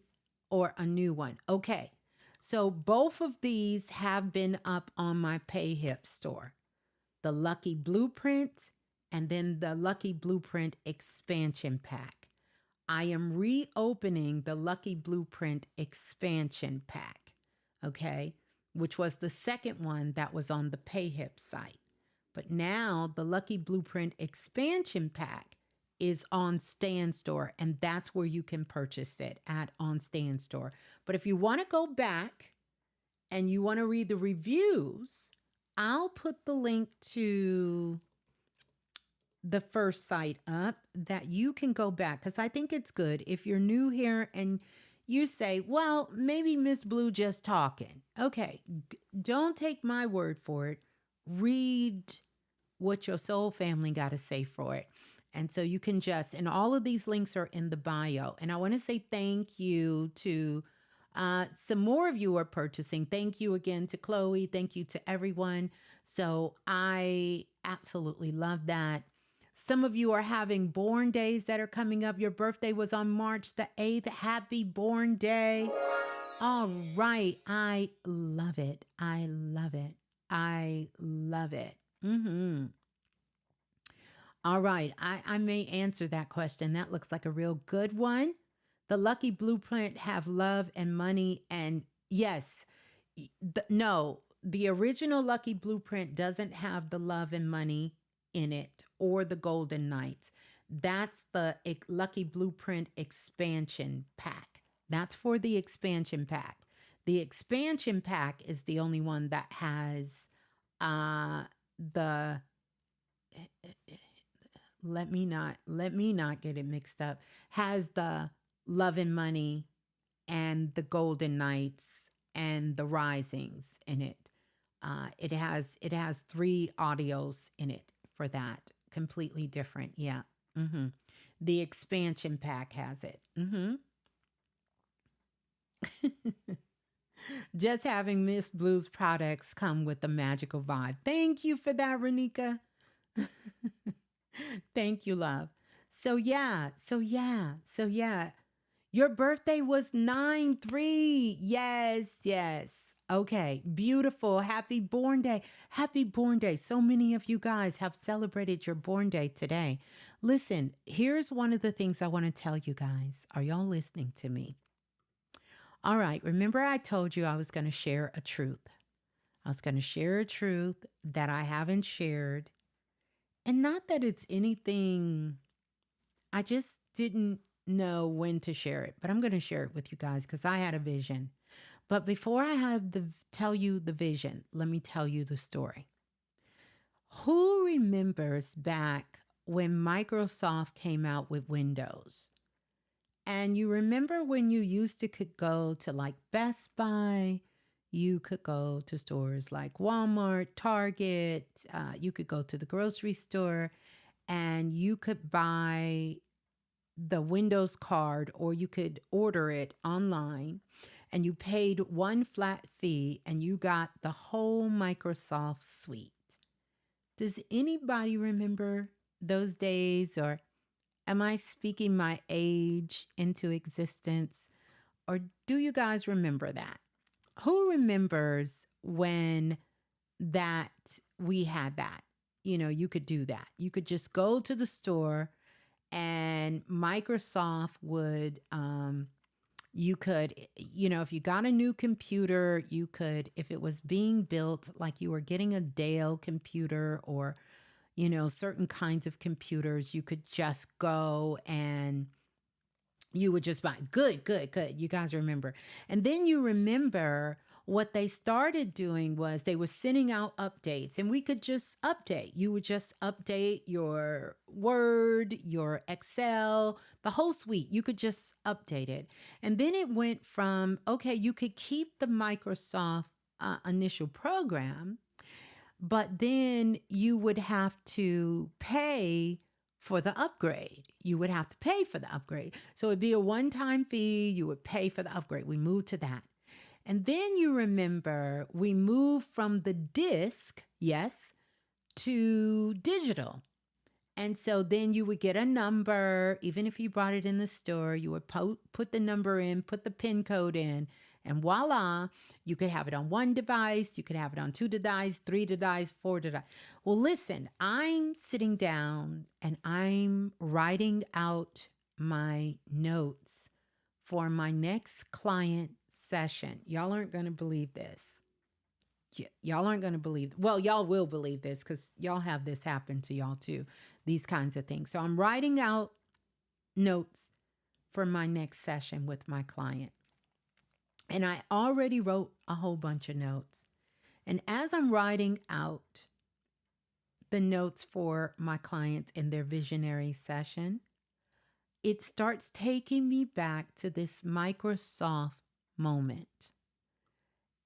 or a new one? Okay. So both of these have been up on my PayHip store. The Lucky Blueprint and then the Lucky Blueprint expansion pack. I am reopening the Lucky Blueprint expansion pack, okay, which was the second one that was on the PayHip site. But now the Lucky Blueprint expansion pack is on Stand Store, and that's where you can purchase it at on Stand Store. But if you want to go back and you want to read the reviews, I'll put the link to the first site up that you can go back, because I think it's good if you're new here and you say, well, maybe Ms.Blue just talking. Okay, don't take my word for it. Read what your soul family got to say for it. And so you can just, and all of these links are in the bio. And I want to say thank you to some more of you are purchasing. Thank you again to Chloe. Thank you to everyone. So I absolutely love that. Some of you are having born days that are coming up. Your birthday was on March the 8th. Happy born day. All right. I love it. I love it. I love it. All right. I may answer that question. That looks like a real good one. The Lucky Blueprint have love and money. And yes, no, the original Lucky Blueprint doesn't have the love and money in it or the Golden Knights. That's the Lucky Blueprint expansion pack. That's for the expansion pack. The expansion pack is the only one that has the let me not get it mixed up. Has the Love and Money and the Golden Knights and the Risings in it. It has 3 audios in it for that. Completely different. Yeah. The expansion pack has it. Just having Ms.Blue's products come with a magical vibe. Thank you for that, Renika. Thank you, love. So yeah. Your birthday was 9/3. Yes. Okay, beautiful. Happy born day. Happy born day. So many of you guys have celebrated your born day today. Listen, here's one of the things I want to tell you guys. Are y'all listening to me? All right, remember I told you I was going to share a truth. I was going to share a truth that I haven't shared And not that it's anything, I just didn't know when to share it, but I'm going to share it with you guys because I had a vision. But before I had the tell you the vision, let me tell you the story. Who remembers back when Microsoft came out with Windows? And you remember when you used to could go to like Best Buy, you could go to stores like Walmart, Target, you could go to the grocery store and you could buy the Windows card or you could order it online and you paid one flat fee and you got the whole Microsoft suite. Does anybody remember those days, or am I speaking my age into existence? Or do you guys remember that? Who remembers when that we had that? You know, you could do that. You could just go to the store and Microsoft would, you could, you know, if you got a new computer, you could, if it was being built, like you were getting a Dell computer or, you know, certain kinds of computers, you could just go and you would just buy. Good, good, good. You guys remember. And then you remember what they started doing was they were sending out updates and we could just update. You would just update your Word, your Excel, the whole suite. You could just update it. And then it went from, okay, you could keep the Microsoft initial program, but then you would have to pay for the upgrade. You would have to pay for the upgrade. So it'd be a one time fee. You would pay for the upgrade. We moved to that. And then you remember we moved from the disc, yes, to digital. And so then you would get a number, even if you bought it in the store, you would put the number in, put the PIN code in, and voila, you could have it on one device, you could have it on two devices, three devices, four devices. Well, listen, I'm sitting down and I'm writing out my notes for my next client session. Y'all aren't going to believe this. Y'all aren't going to believe. Well, y'all will believe this because y'all have this happen to y'all too. These kinds of things. So I'm writing out notes for my next session with my client. And I already wrote a whole bunch of notes. And as I'm writing out the notes for my clients in their visionary session, it starts taking me back to this Microsoft moment.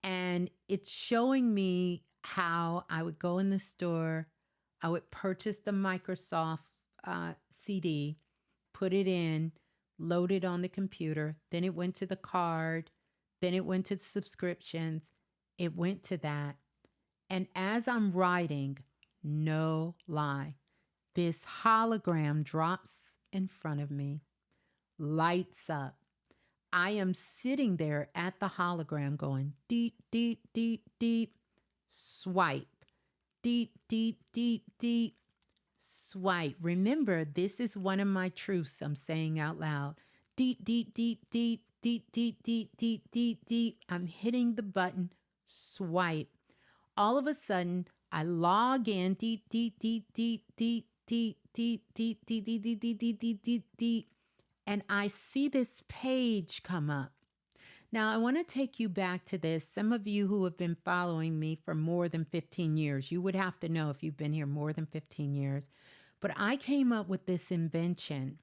And it's showing me how I would go in the store, I would purchase the Microsoft CD, put it in, load it on the computer. Then it went to the card. Then it went to subscriptions. It went to that. And as I'm writing, no lie, this hologram drops in front of me, lights up. I am sitting there at the hologram going deep, deep, deep, deep, swipe, deep, deep, deep, deep, swipe. Remember, this is one of my truths I'm saying out loud. Deep, deep, deep, deep, deep, deep, deep, deep, deep, deep. I'm hitting the button, swipe. All of a sudden, I log in, deep, deep, deep, deep, deep, deep, deep, deep, deep, deep, deep, deep, deep, deep, deep, deep. And I see this page come up. Now, I want to take you back to this. Some of you who have been following me for more than 15 years, you would have to know if you've been here more than 15 years. But I came up with this invention.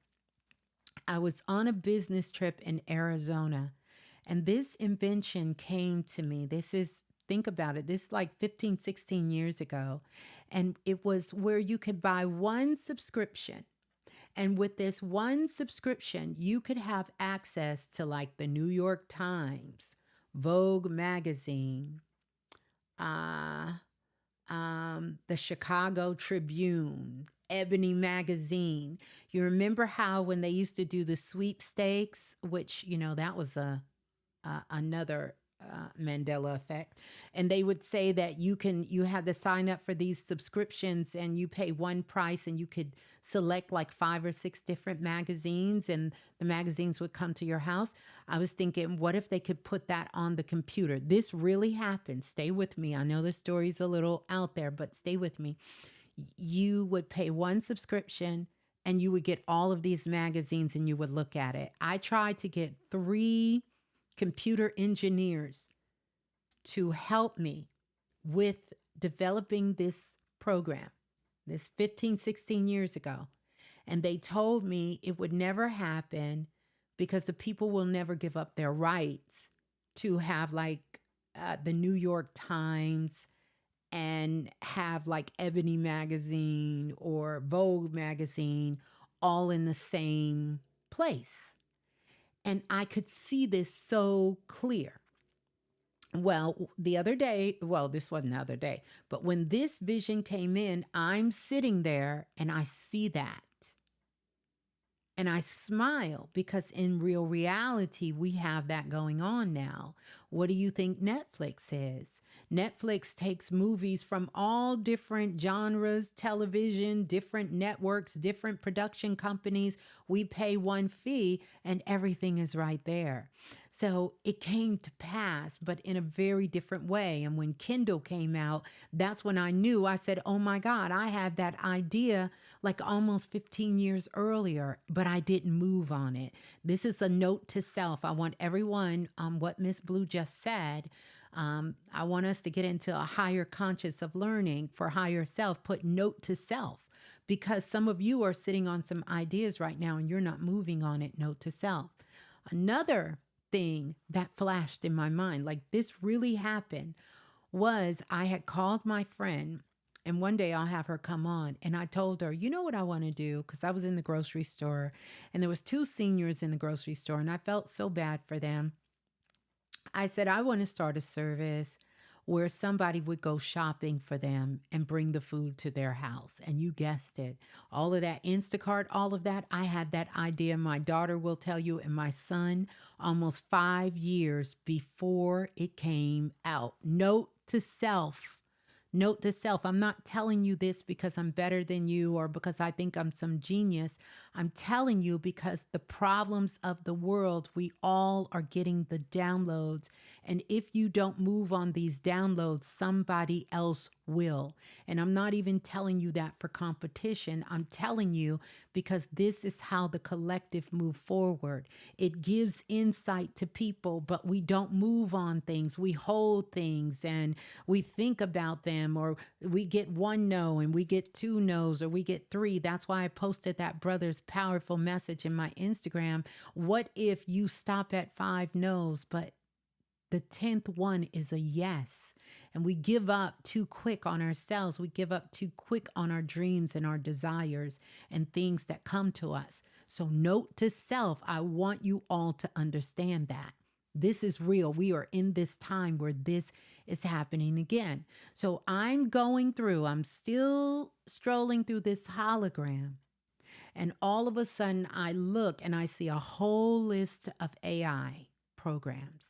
I was on a business trip in Arizona, and this invention came to me. This is, think about it, this is like 15, 16 years ago. And it was where you could buy one subscription. And with this one subscription, you could have access to like the New York Times, Vogue magazine, the Chicago Tribune, Ebony magazine. You remember how when they used to do the sweepstakes, which, you know, that was another Mandela effect. And they would say that you had to sign up for these subscriptions and you pay one price and you could select like 5 or 6 different magazines and the magazines would come to your house. I was thinking, what if they could put that on the computer? This really happened. Stay with me. I know the story's a little out there, but stay with me. You would pay one subscription and you would get all of these magazines and you would look at it. I tried to get 3 computer engineers to help me with developing this program, this 15, 16 years ago. And they told me it would never happen because the people will never give up their rights to have like the New York Times and have like Ebony magazine or Vogue magazine all in the same place. And I could see this so clear. Well, the other day, well, this wasn't the other day, but when this vision came in, I'm sitting there and I see that. And I smile because in real reality, we have that going on now. What do you think Netflix is? Netflix takes movies from all different genres, television, different networks, different production companies. We pay one fee and everything is right there. So it came to pass, but in a very different way. And when Kindle came out, that's when I knew. I said, oh my God, I had that idea like almost 15 years earlier, but I didn't move on it. This is a note to self. I want everyone, what Ms.Blue just said, I want us to get into a higher conscious of learning for higher self, put note to self, because some of you are sitting on some ideas right now and you're not moving on it, note to self. Another thing that flashed in my mind, like this really happened, was I had called my friend and one day I'll have her come on and I told her, you know what I want to do? Because I was in the grocery store and there was 2 seniors in the grocery store and I felt so bad for them. I said, I want to start a service where somebody would go shopping for them and bring the food to their house. And you guessed it. All of that Instacart, all of that, I had that idea. My daughter will tell you, and my son, almost 5 years before it came out. Note to self. Note to self, I'm not telling you this because I'm better than you or because I think I'm some genius. I'm telling you because the problems of the world, we all are getting the downloads. And if you don't move on these downloads, somebody else will. And I'm not even telling you that for competition. I'm telling you because this is how the collective move forward. It gives insight to people, but we don't move on things. We hold things and we think about them, or we get 1 no and we get 2 no's or we get 3. That's why I posted that brother's powerful message in my Instagram. What if you stop at 5 no's, but the 10th one is a yes? And we give up too quick on ourselves. We give up too quick on our dreams and our desires and things that come to us. So note to self, I want you all to understand that. This is real. We are in this time where this is happening again. So I'm still strolling through this hologram. And all of a sudden I look and I see a whole list of AI programs.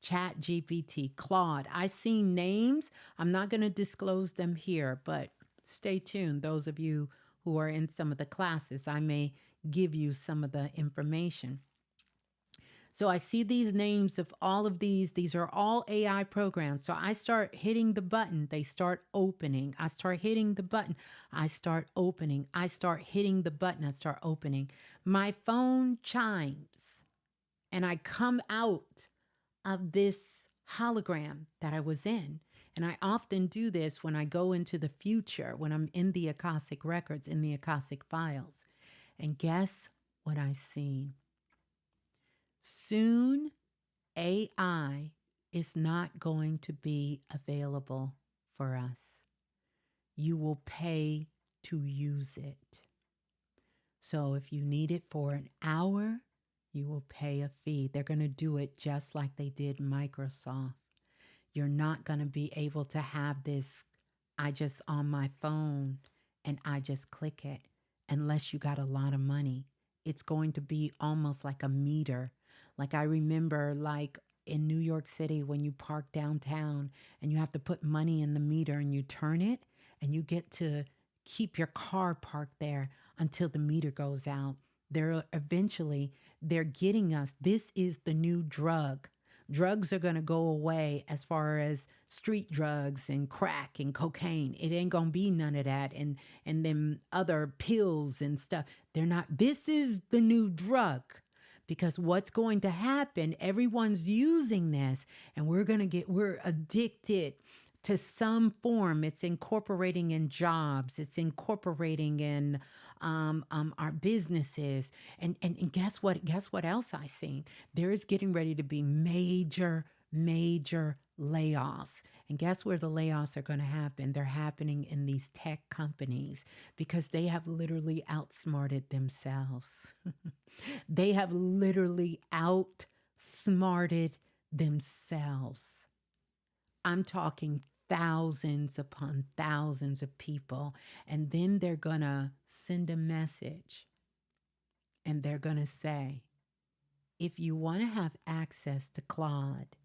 Chat GPT, Claude. I see names. I'm not going to disclose them here, but stay tuned. Those of you who are in some of the classes, I may give you some of the information. So I see these names of all of these. These are all AI programs. So I start hitting the button. They start opening. I start hitting the button. I start opening. I start hitting the button. I start opening. My phone chimes and I come out of this hologram that I was in. And I often do this when I go into the future, when I'm in the Akashic records, in the Akashic files. And guess what I see? Soon, AI is not going to be available for us. You will pay to use it. So if you need it for an hour, you will pay a fee. They're going to do it just like they did Microsoft. You're not going to be able to have this, I just on my phone and I just click it, unless you got a lot of money. It's going to be almost like a meter. Like I remember like in New York City when you park downtown and you have to put money in the meter and you turn it and you get to keep your car parked there until the meter goes out. They're getting us. This is the new drug. Drugs are going to go away as far as street drugs and crack and cocaine. It ain't gonna be none of that. And them other pills and stuff. They're not. This is the new drug. Because what's going to happen, everyone's using this, and we're addicted to some form. It's incorporating in jobs, it's incorporating in our businesses. And guess what? Guess what else I seen? There is getting ready to be major layoffs. And guess where the layoffs are going to happen? They're happening in these tech companies because they have literally outsmarted themselves. They have literally outsmarted themselves. I'm talking thousands upon thousands of people. And then they're going to send a message and they're going to say, if you want to have access to Claude,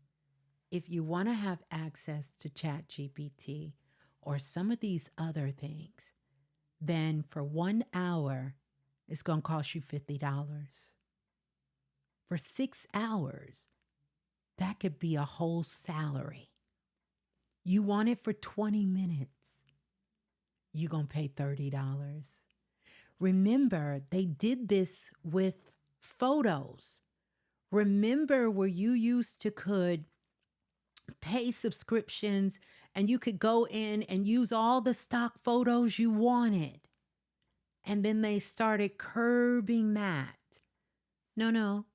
if you want to have access to ChatGPT or some of these other things, then for 1 hour, it's going to cost you $50. For 6 hours, that could be a whole salary. You want it for 20 minutes, you're going to pay $30. Remember, they did this with photos. Remember where you used to could pay subscriptions and you could go in and use all the stock photos you wanted. And then they started curbing that. No.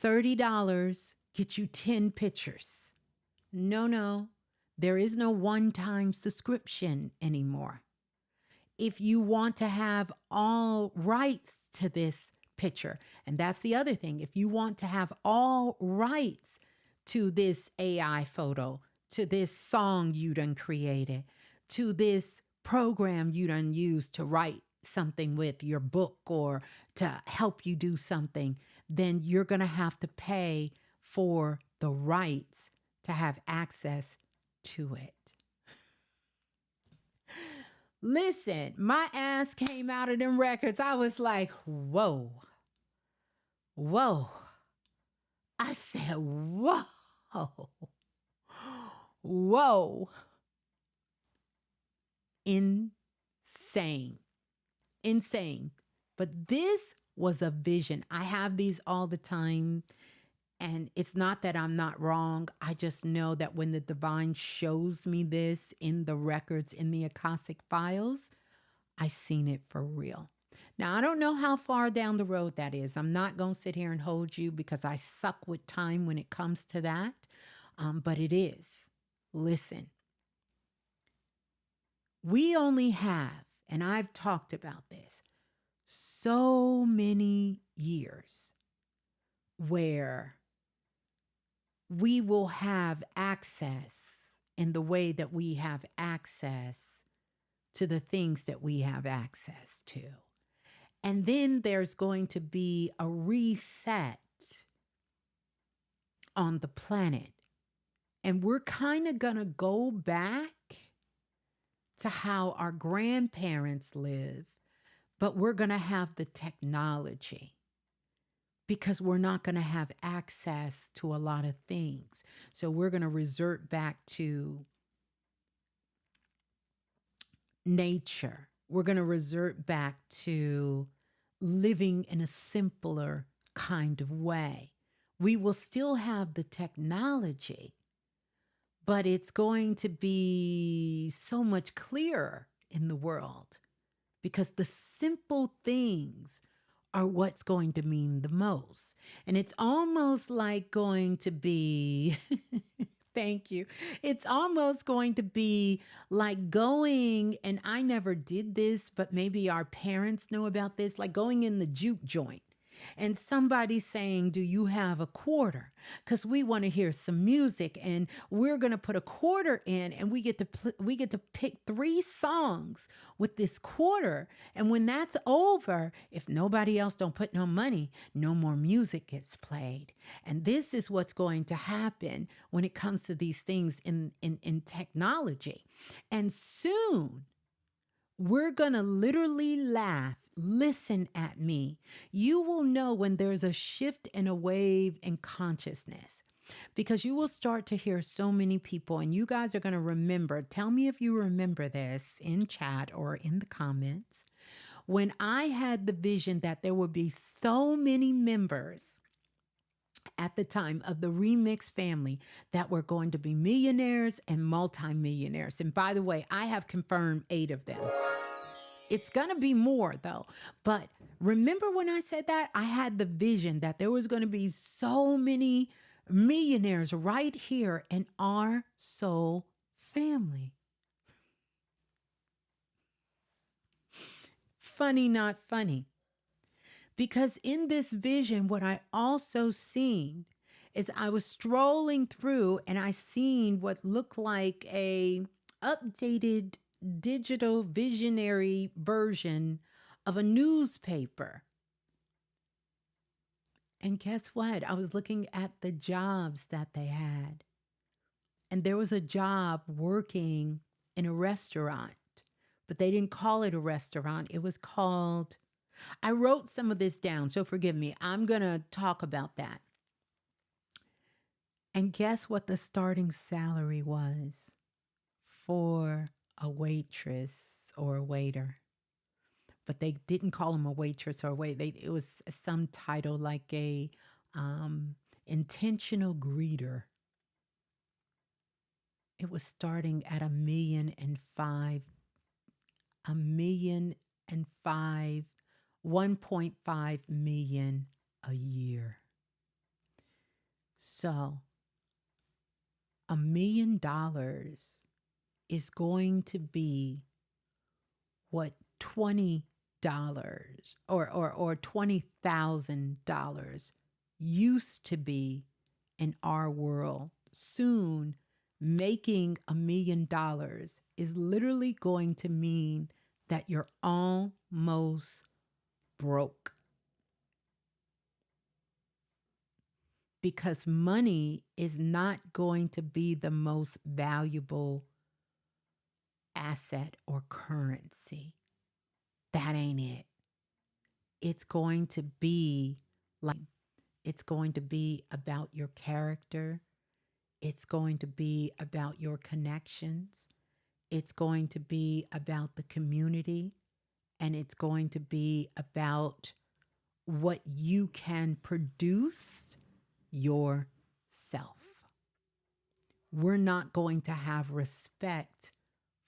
$30 get you 10 pictures. No. There is no one-time subscription anymore. If you want to have all rights to this picture, and that's the other thing, if you want to have all rights to this AI photo, to this song you done created, to this program you done used to write something with your book or to help you do something, then you're going to have to pay for the rights to have access to it. Listen, my ass came out of them records. I was like, whoa. I said, whoa. Insane. But this was a vision. I have these all the time. And it's not that I'm not wrong. I just know that when the divine shows me this in the records, in the Akashic files, I seen it for real. Now, I don't know how far down the road that is. I'm not going to sit here and hold you because I suck with time when it comes to that. But it is. Listen, we only have, and I've talked about this, so many years where we will have access in the way that we have access to the things that we have access to. And then there's going to be a reset on the planet. And we're kind of going to go back to how our grandparents lived, but we're going to have the technology because we're not going to have access to a lot of things. So we're going to resort back to nature. We're going to resort back to living in a simpler kind of way. We will still have the technology, but it's going to be so much clearer in the world because the simple things are what's going to mean the most. And it's almost like going to be, thank you. It's almost going to be like going, and I never did this, but maybe our parents know about this, like going in the juke joint. And somebody saying, do you have a quarter? Because we want to hear some music and we're going to put a quarter in and we get to pick 3 songs with this quarter. And when that's over, if nobody else don't put no money, no more music gets played. And this is what's going to happen when it comes to these things in technology. And soon, we're going to literally laugh. Listen at me. You will know when there's a shift and a wave in consciousness. because you will start to hear so many people, and you guys are going to remember. Tell me if you remember this in chat or in the comments. When I had the vision that there would be so many members at the time of the Remix family that were going to be millionaires and multimillionaires. And by the way, I have confirmed 8 of them. It's going to be more though. But remember when I said that? I had the vision that there was going to be so many millionaires right here in our soul family. Funny, not funny. Because in this vision, what I also seen is I was strolling through and I seen what looked like a updated digital visionary version of a newspaper. And guess what? I was looking at the jobs that they had. And there was a job working in a restaurant, but they didn't call it a restaurant. It was called, I wrote some of this down, so forgive me. I'm going to talk about that. And guess what the starting salary was for a waitress or a waiter? But they didn't call him a waitress or a waiter. It was some title like a intentional greeter. It was starting at $1,000,005, $1,000,005, 1.5 million a year. So $1,000,000 is going to be what $20 or $20,000 used to be in our world. Soon, making $1,000,000 is literally going to mean that you're almost broke. Because money is not going to be the most valuable asset or currency. That ain't it. It's going to be like, it's going to be about your character. It's going to be about your connections. It's going to be about the community. And it's going to be about what you can produce yourself. We're not going to have respect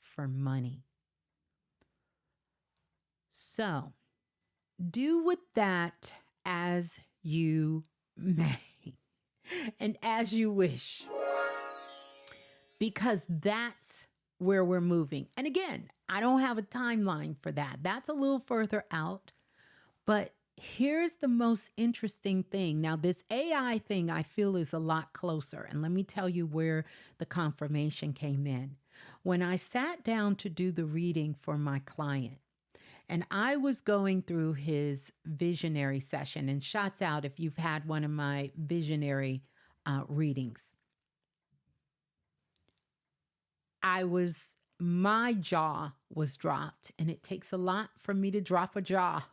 for money. So, do with that as you may and as you wish, because that's where we're moving. And again, I don't have a timeline for that. That's a little further out. But here's the most interesting thing. Now, this AI thing I feel is a lot closer. And let me tell you where the confirmation came in. When I sat down to do the reading for my client, and I was going through his visionary session, and shots out if you've had one of my visionary readings. My jaw was dropped, and it takes a lot for me to drop a jaw.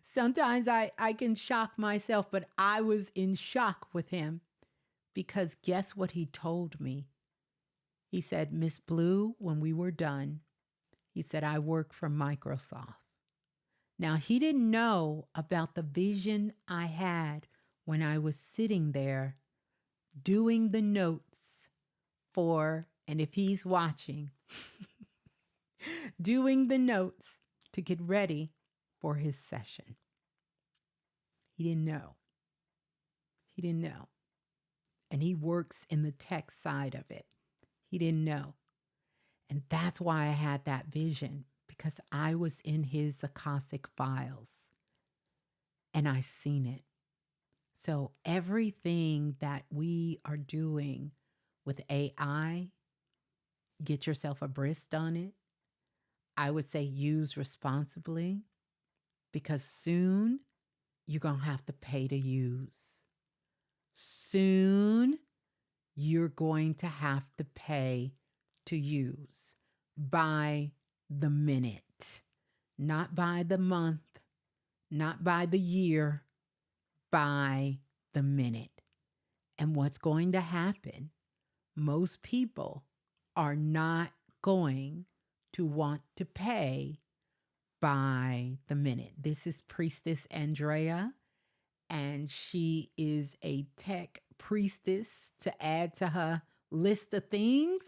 Sometimes I can shock myself, but I was in shock with him because guess what he told me? He said, Ms.Blue, when we were done, he said, I work for Microsoft. Now, he didn't know about the vision I had when I was sitting there doing the notes for, and if he's watching, doing the notes to get ready for his session. He didn't know. He didn't know. And he works in the tech side of it. He didn't know. And that's why I had that vision, because I was in his Akashic files and I seen it. So everything that we are doing with AI, get yourself a wrist on it. I would say use responsibly, because soon you're going to have to pay to use. Soon you're going to have to pay to use by the minute, not by the month, not by the year, by the minute. And what's going to happen? Most people are not going to want to pay by the minute. This is Priestess Andrea, and she is a tech priestess to add to her list of things.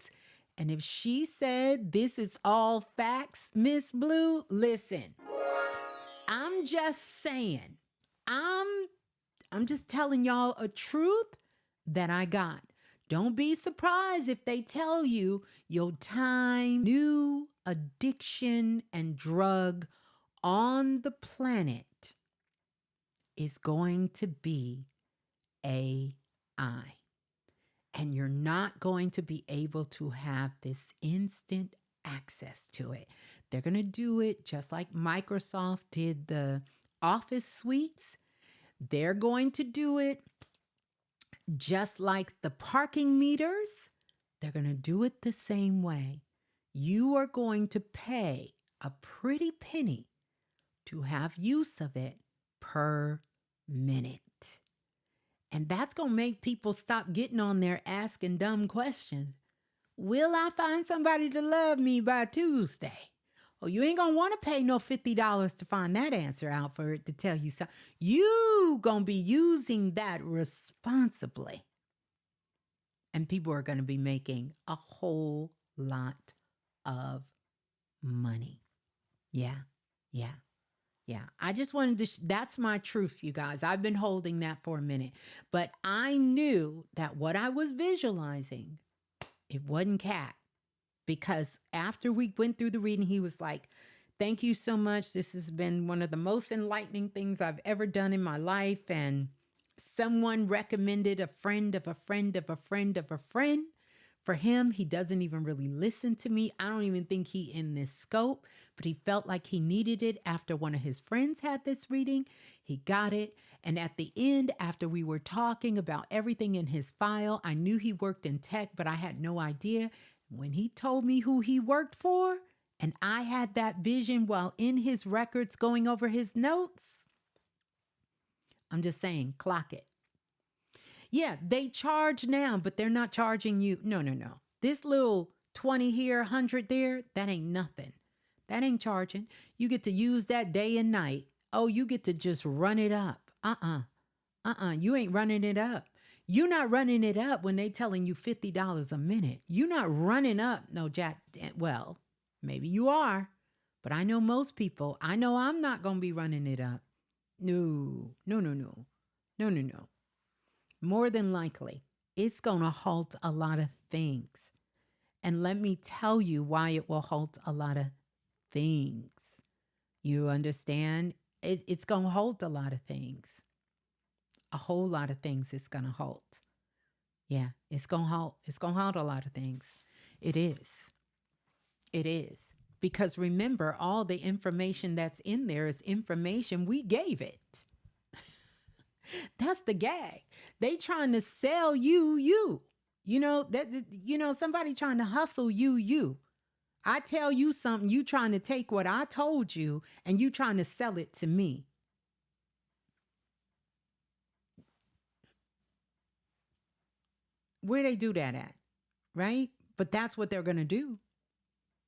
And if she said this is all facts, Ms.Blue, listen, I'm just saying, I'm I'm just telling y'all a truth that I got. Don't be surprised if they tell you your time, new addiction and drug on the planet is going to be AI. And you're not going to be able to have this instant access to it. They're going to do it just like Microsoft did the Office suites. They're going to do it just like the parking meters. They're going to do it the same way. You are going to pay a pretty penny to have use of it per minute. And that's going to make people stop getting on there asking dumb questions. Will I find somebody to love me by Tuesday? Oh, you ain't going to want to pay no $50 to find that answer out for it to tell you something. You going to be using that responsibly. And people are going to be making a whole lot of money. Yeah, yeah. Yeah, I just wanted to, that's my truth, you guys. I've been holding that for a minute. But I knew that what I was visualizing, it wasn't cat. Because after we went through the reading, he was like, thank you so much. This has been one of the most enlightening things I've ever done in my life. And someone recommended a friend of a friend of a friend of a friend. For him, he doesn't even really listen to me. I don't even think he in this scope, but he felt like he needed it after one of his friends had this reading. He got it. And at the end, after we were talking about everything in his file, I knew he worked in tech, but I had no idea. When he told me who he worked for, and I had that vision while in his records going over his notes, I'm just saying, clock it. Yeah, they charge now, but they're not charging you. No. This little 20 here, 100 there, that ain't nothing. That ain't charging. You get to use that day and night. Oh, you get to just run it up. You ain't running it up. You're not running it up when they telling you $50 a minute. You're not running up no jack. Well, maybe you are, but I know most people. I know I'm not going to be running it up. No. More than likely, it's going to halt a lot of things. And let me tell you why it will halt a lot of things. You understand? It's going to halt a lot of things. A whole lot of things it's going to halt. Yeah, it's going to halt. It's going to halt a lot of things. It is. It is. Because remember, all the information that's in there is information we gave it. That's the gag. They trying to sell you. Somebody trying to hustle you. I tell you something, you trying to take what I told you and you trying to sell it to me. Where they do that at, right? But that's what they're going to do.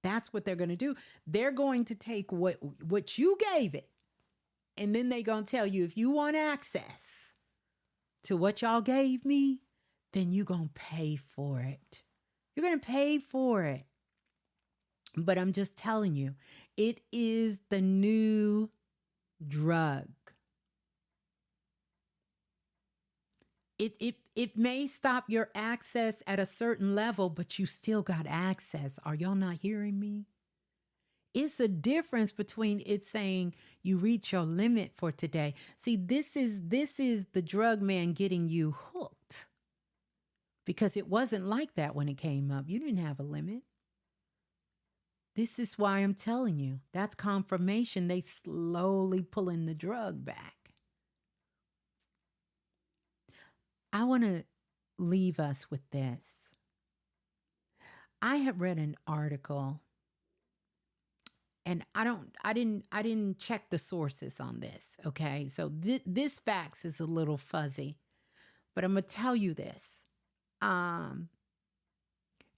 That's what they're going to do. They're going to take what you gave it, and then they're going to tell you, if you want access to what y'all gave me, then you're going to pay for it. You're going to pay for it. But I'm just telling you, it is the new drug. It may stop your access at a certain level, but you still got access. Are y'all not hearing me? It's a difference between it saying you reach your limit for today. See, this is the drug man getting you hooked. Because it wasn't like that when it came up. You didn't have a limit. This is why I'm telling you. That's confirmation. They slowly pulling the drug back. I want to leave us with this. I have read an article, and I didn't check the sources on this. Okay, so this facts is a little fuzzy, But I'm going to tell you this. Um,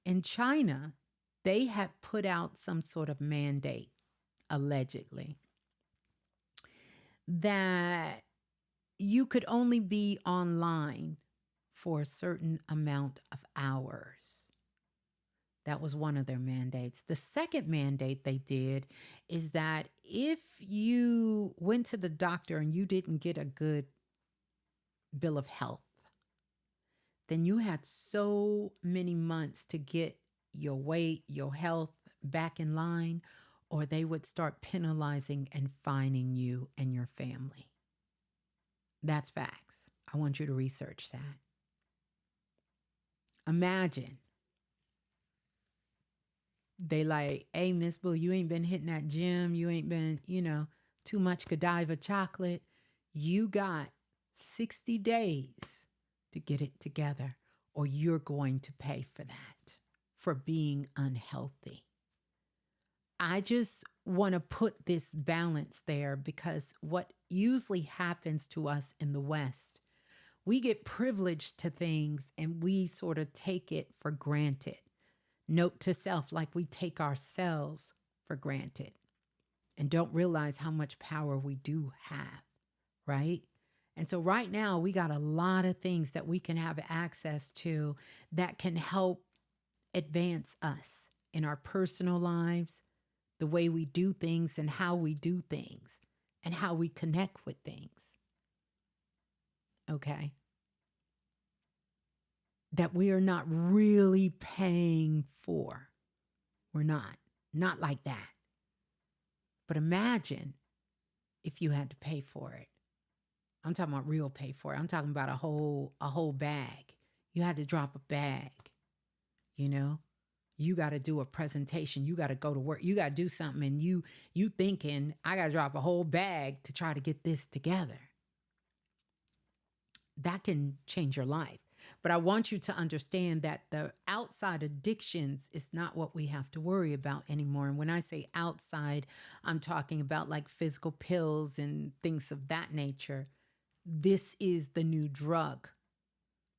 in China, they had put out some sort of mandate, allegedly, that you could only be online for a certain amount of hours. That was one of their mandates. The second mandate they did is that if you went to the doctor and you didn't get a good bill of health, then you had so many months to get your weight, your health back in line, or they would start penalizing and fining you and your family. That's facts. I want you to research that. Imagine they like, hey, Ms.Blue, you ain't been hitting that gym. You ain't been, too much Godiva chocolate. You got 60 days to get it together, or you're going to pay for that, for being unhealthy. I just want to put this balance there, because what usually happens to us in the West, we get privileged to things and we sort of take it for granted. Note to self, like we take ourselves for granted and don't realize how much power we do have, right? And so right now we got a lot of things that we can have access to that can help advance us in our personal lives, the way we do things and how we do things and how we connect with things. Okay. That we are not really paying for. We're not like that. But imagine if you had to pay for it. I'm talking about real pay for it. I'm talking about a whole bag. You had to drop a bag, You got to do a presentation. You got to go to work. You got to do something, and you thinking, I got to drop a whole bag to try to get this together. That can change your life. But I want you to understand that the outside addictions is not what we have to worry about anymore. And when I say outside, I'm talking about like physical pills and things of that nature. This is the new drug,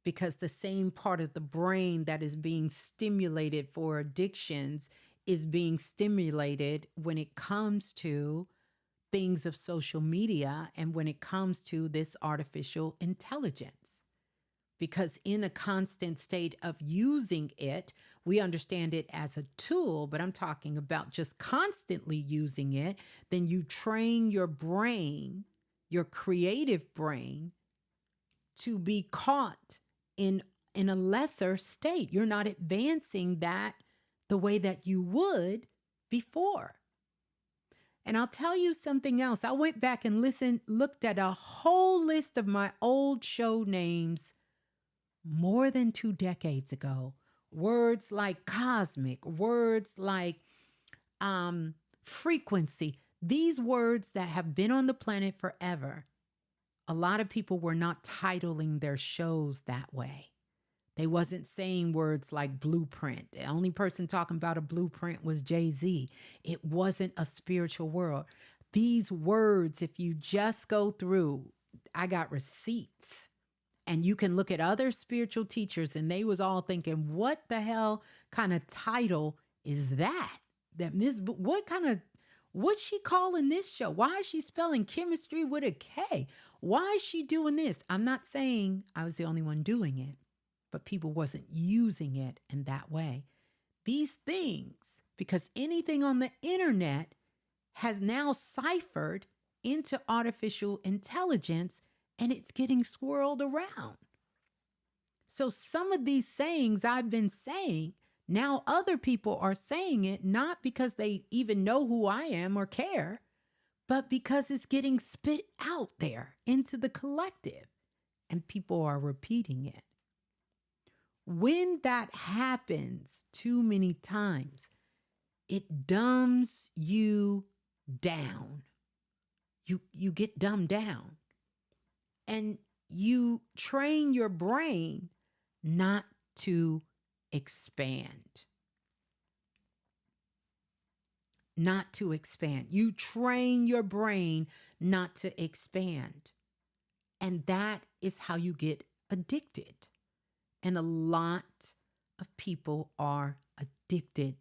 because the same part of the brain that is being stimulated for addictions is being stimulated when it comes to things of social media and when it comes to this artificial intelligence. Because in a constant state of using it, we understand it as a tool, but I'm talking about just constantly using it, then you train your brain, your creative brain, to be caught in a lesser state. You're not advancing that the way that you would before. And I'll tell you something else. I went back and looked at a whole list of my old show names more than 2 decades ago. Words like cosmic, words like frequency, these words that have been on the planet forever. A lot of people were not titling their shows that way. They wasn't saying words like blueprint. The only person talking about a blueprint was Jay-Z. It wasn't a spiritual world. These words, if you just go through, I got receipts. And you can look at other spiritual teachers and they was all thinking, what the hell kind of title is that? That what's she calling this show? Why is she spelling chemistry with a K? Why is she doing this? I'm not saying I was the only one doing it, but people wasn't using it in that way. These things, because anything on the internet has now ciphered into artificial intelligence, and it's getting swirled around. So some of these sayings I've been saying, now other people are saying it, not because they even know who I am or care, but because it's getting spit out there into the collective and people are repeating it. When that happens too many times, it dumbs you down. You get dumbed down. And you train your brain not to expand. Not to expand. You train your brain not to expand. And that is how you get addicted. And a lot of people are addicted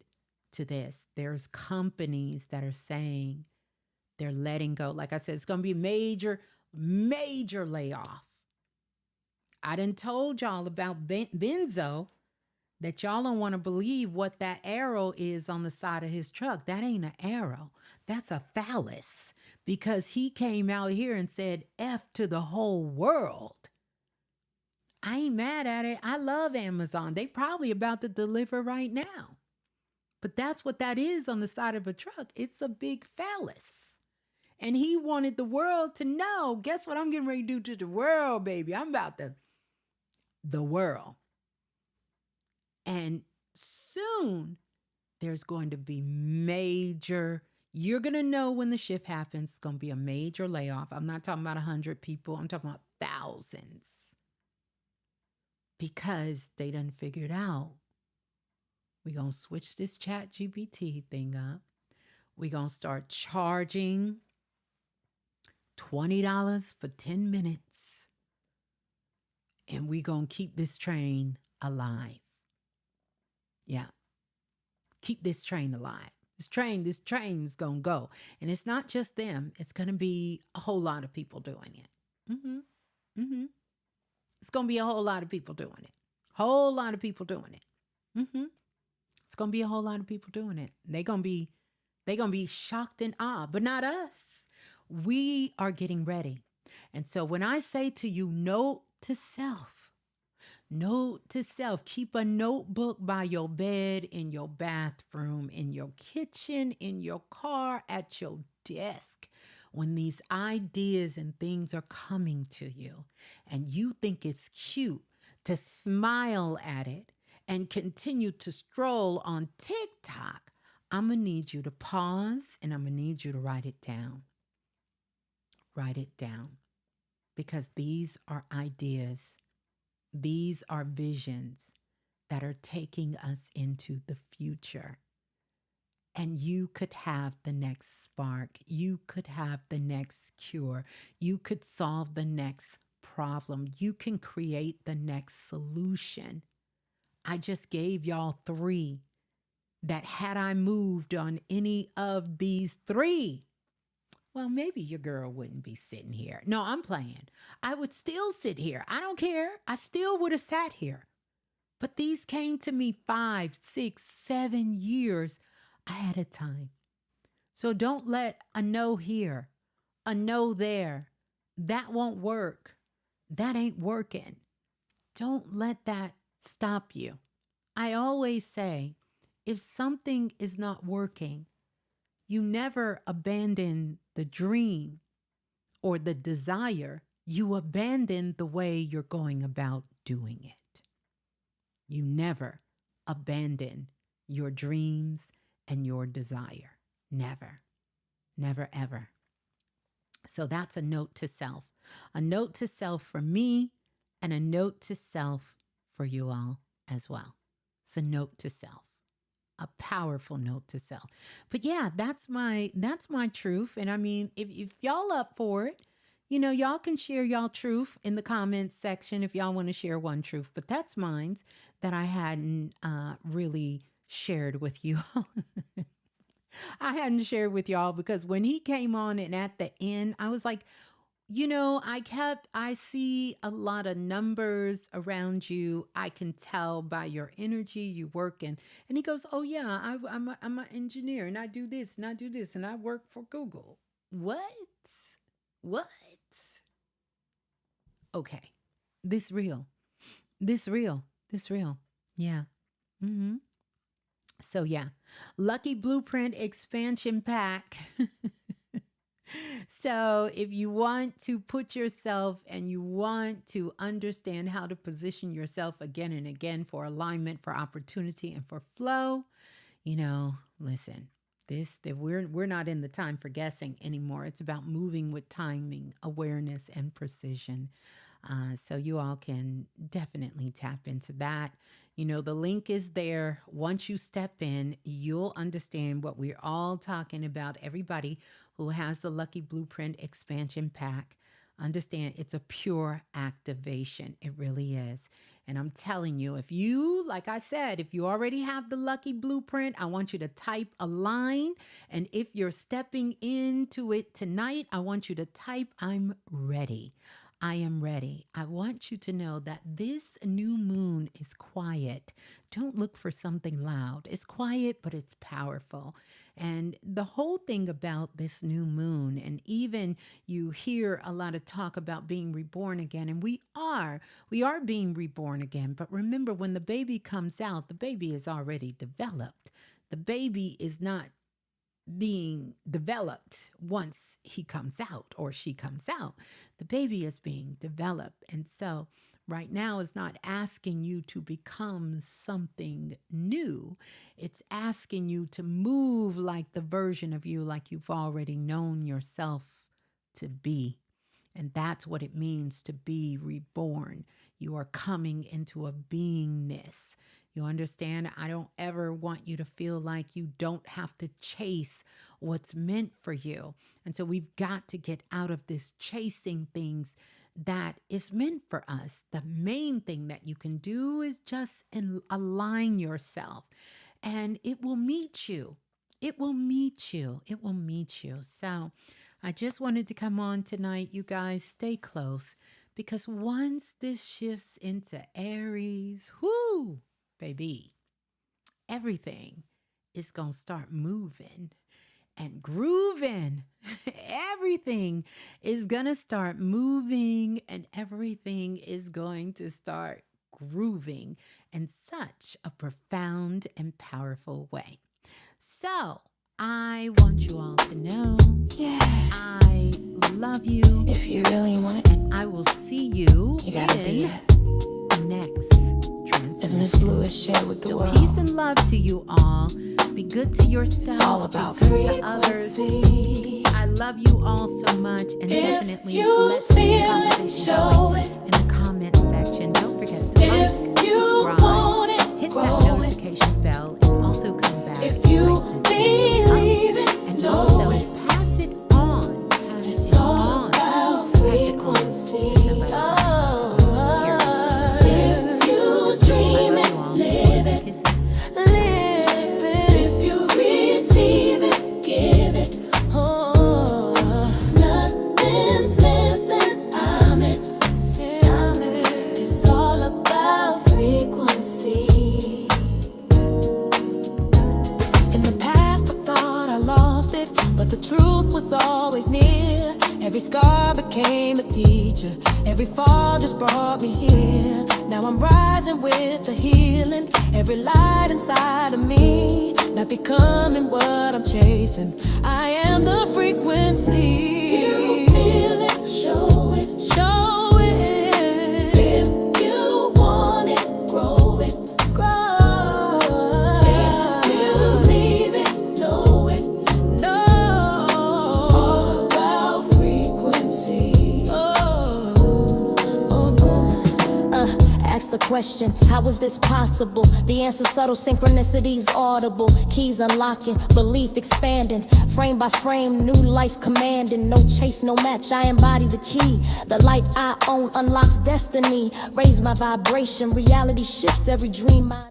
to this. There's companies that are saying they're letting go. Like I said, it's going to be a major, major layoff. I done told y'all about Benzo that y'all don't want to believe what that arrow is on the side of his truck. That ain't an arrow. That's a phallus because he came out here and said F to the whole world. I ain't mad at it. I love Amazon. They probably about to deliver right now. But that's what that is on the side of a truck. It's a big phallus. And he wanted the world to know. Guess what I'm getting ready to do to the world, baby? I'm about to the world. And soon there's going to be major, you're going to know when the shift happens, it's going to be a major layoff. I'm not talking about 100 people. I'm talking about thousands. Because they done figured out we're going to switch this chat GPT thing up. We're going to start charging $20 for 10 minutes. And we're going to keep this train alive. Yeah. Keep this train alive. This train's going to go. And it's not just them. It's going to be a whole lot of people doing it. It's going to be a whole lot of people doing it. Whole lot of people doing it. It's going to be a whole lot of people doing it. They're going to be shocked and awe, but not us. We are getting ready. And so when I say to you, note to self, keep a notebook by your bed, in your bathroom, in your kitchen, in your car, at your desk. When these ideas and things are coming to you and you think it's cute to smile at it and continue to stroll on TikTok, I'm going to need you to pause and I'm going to need you to write it down. Write it down. Because these are ideas. These are visions that are taking us into the future. And you could have the next spark. You could have the next cure. You could solve the next problem. You can create the next solution. I just gave y'all 3 that had I moved on any of these 3, well, maybe your girl wouldn't be sitting here. No, I'm playing. I would still sit here. I don't care. I still would have sat here. But these came to me 5, 6, 7 years ahead of time. So don't let a no here, a no there. That won't work. That ain't working. Don't let that stop you. I always say, if something is not working, you never abandon the dream or the desire. You abandon the way you're going about doing it. You never abandon your dreams and your desire. Never, never, ever. So that's a note to self. A note to self for me and a note to self for you all as well. It's a note to self. A powerful note to self. But yeah, that's my truth. And I mean, if y'all up for it, you know, y'all can share y'all truth in the comments section if y'all want to share one truth. But that's mine that I hadn't really shared with you. I hadn't shared with y'all because when he came on and at the end, I was like, you know, I see a lot of numbers around you. I can tell by your energy, you work in. And he goes, oh yeah, I'm an engineer and I do this and I do this and I work for Google. What? Okay. This real. Yeah. So yeah, Lucky Blueprint Expansion Pack. So if you want to put yourself and you want to understand how to position yourself again and again for alignment, for opportunity, and for flow, you know, listen, we're not in the time for guessing anymore. It's about moving with timing, awareness, and precision. So you all can definitely tap into that. You know, the link is there. Once you step in, you'll understand what we're all talking about. Everybody who has the Lucky Blueprint Expansion Pack, Understand, it's a pure activation. It really is. And I'm telling you, if you, like I said, if you already have the lucky blueprint, I want you to type a line. And if you're stepping into it tonight, I want you to type, I'm ready. I am ready. I want you to know that this new moon is quiet. Don't look for something loud. It's quiet, but it's powerful. And the whole thing about this new moon, and even you hear a lot of talk about being reborn again, and we are being reborn again. But remember, when the baby comes out, the baby is already developed. The baby is not being developed once he comes out or she comes out. The baby is being developed. And so right now is not asking you to become something new. It's asking you to move like the version of you like you've already known yourself to be. And that's what it means to be reborn. You are coming into a beingness. You understand? I don't ever want you to feel like you don't have to chase what's meant for you. And so we've got to get out of this chasing things that is meant for us. The main thing that you can do is just align yourself, and it will meet you. It will meet you. It will meet you. So I just wanted to come on tonight. You guys stay close, because once this shifts into Aries, whoo, baby, everything is going to start moving and grooving. Everything is going to start moving, and everything is going to start grooving in such a profound and powerful way. So I want you all to know, I love you. If you really want it, and I will see you gotta be in next as Ms.Blue is shared with the So world. peace and love to you all. Be good to yourself. It's all about be good to others. frequency. I love you all so much, and definitely you let's keep the feel it, conversation show going it. in the comment section. Don't forget to If like, you subscribe, want it, hit grow that it. notification bell, and also come back. If you and like this video believe up. it, And know also it. pass it on. Pass It's it all on. about Pass it on. frequency. Somebody If you dream it, live it. Live it. If you receive it, give it. Oh, nothing's missing. I'm it. I'm it. It's all about frequency. In the past, I thought I lost it, but the truth was always near. Every scar became a teacher. Every fall just brought me here. Now I'm rising with the healing. Every light inside of me, not becoming what I'm chasing. I am the frequency. You feel it, show it, show it. If you want it, grow it, grow. If you leave it, know it, know. All about frequency. Ask the question, how is this possible? The answer subtle, synchronicities audible. Keys unlocking, belief expanding. Frame by frame, new life commanding. No chase, no match, I embody the key. The light I own unlocks destiny. Raise my vibration, reality shifts every dream I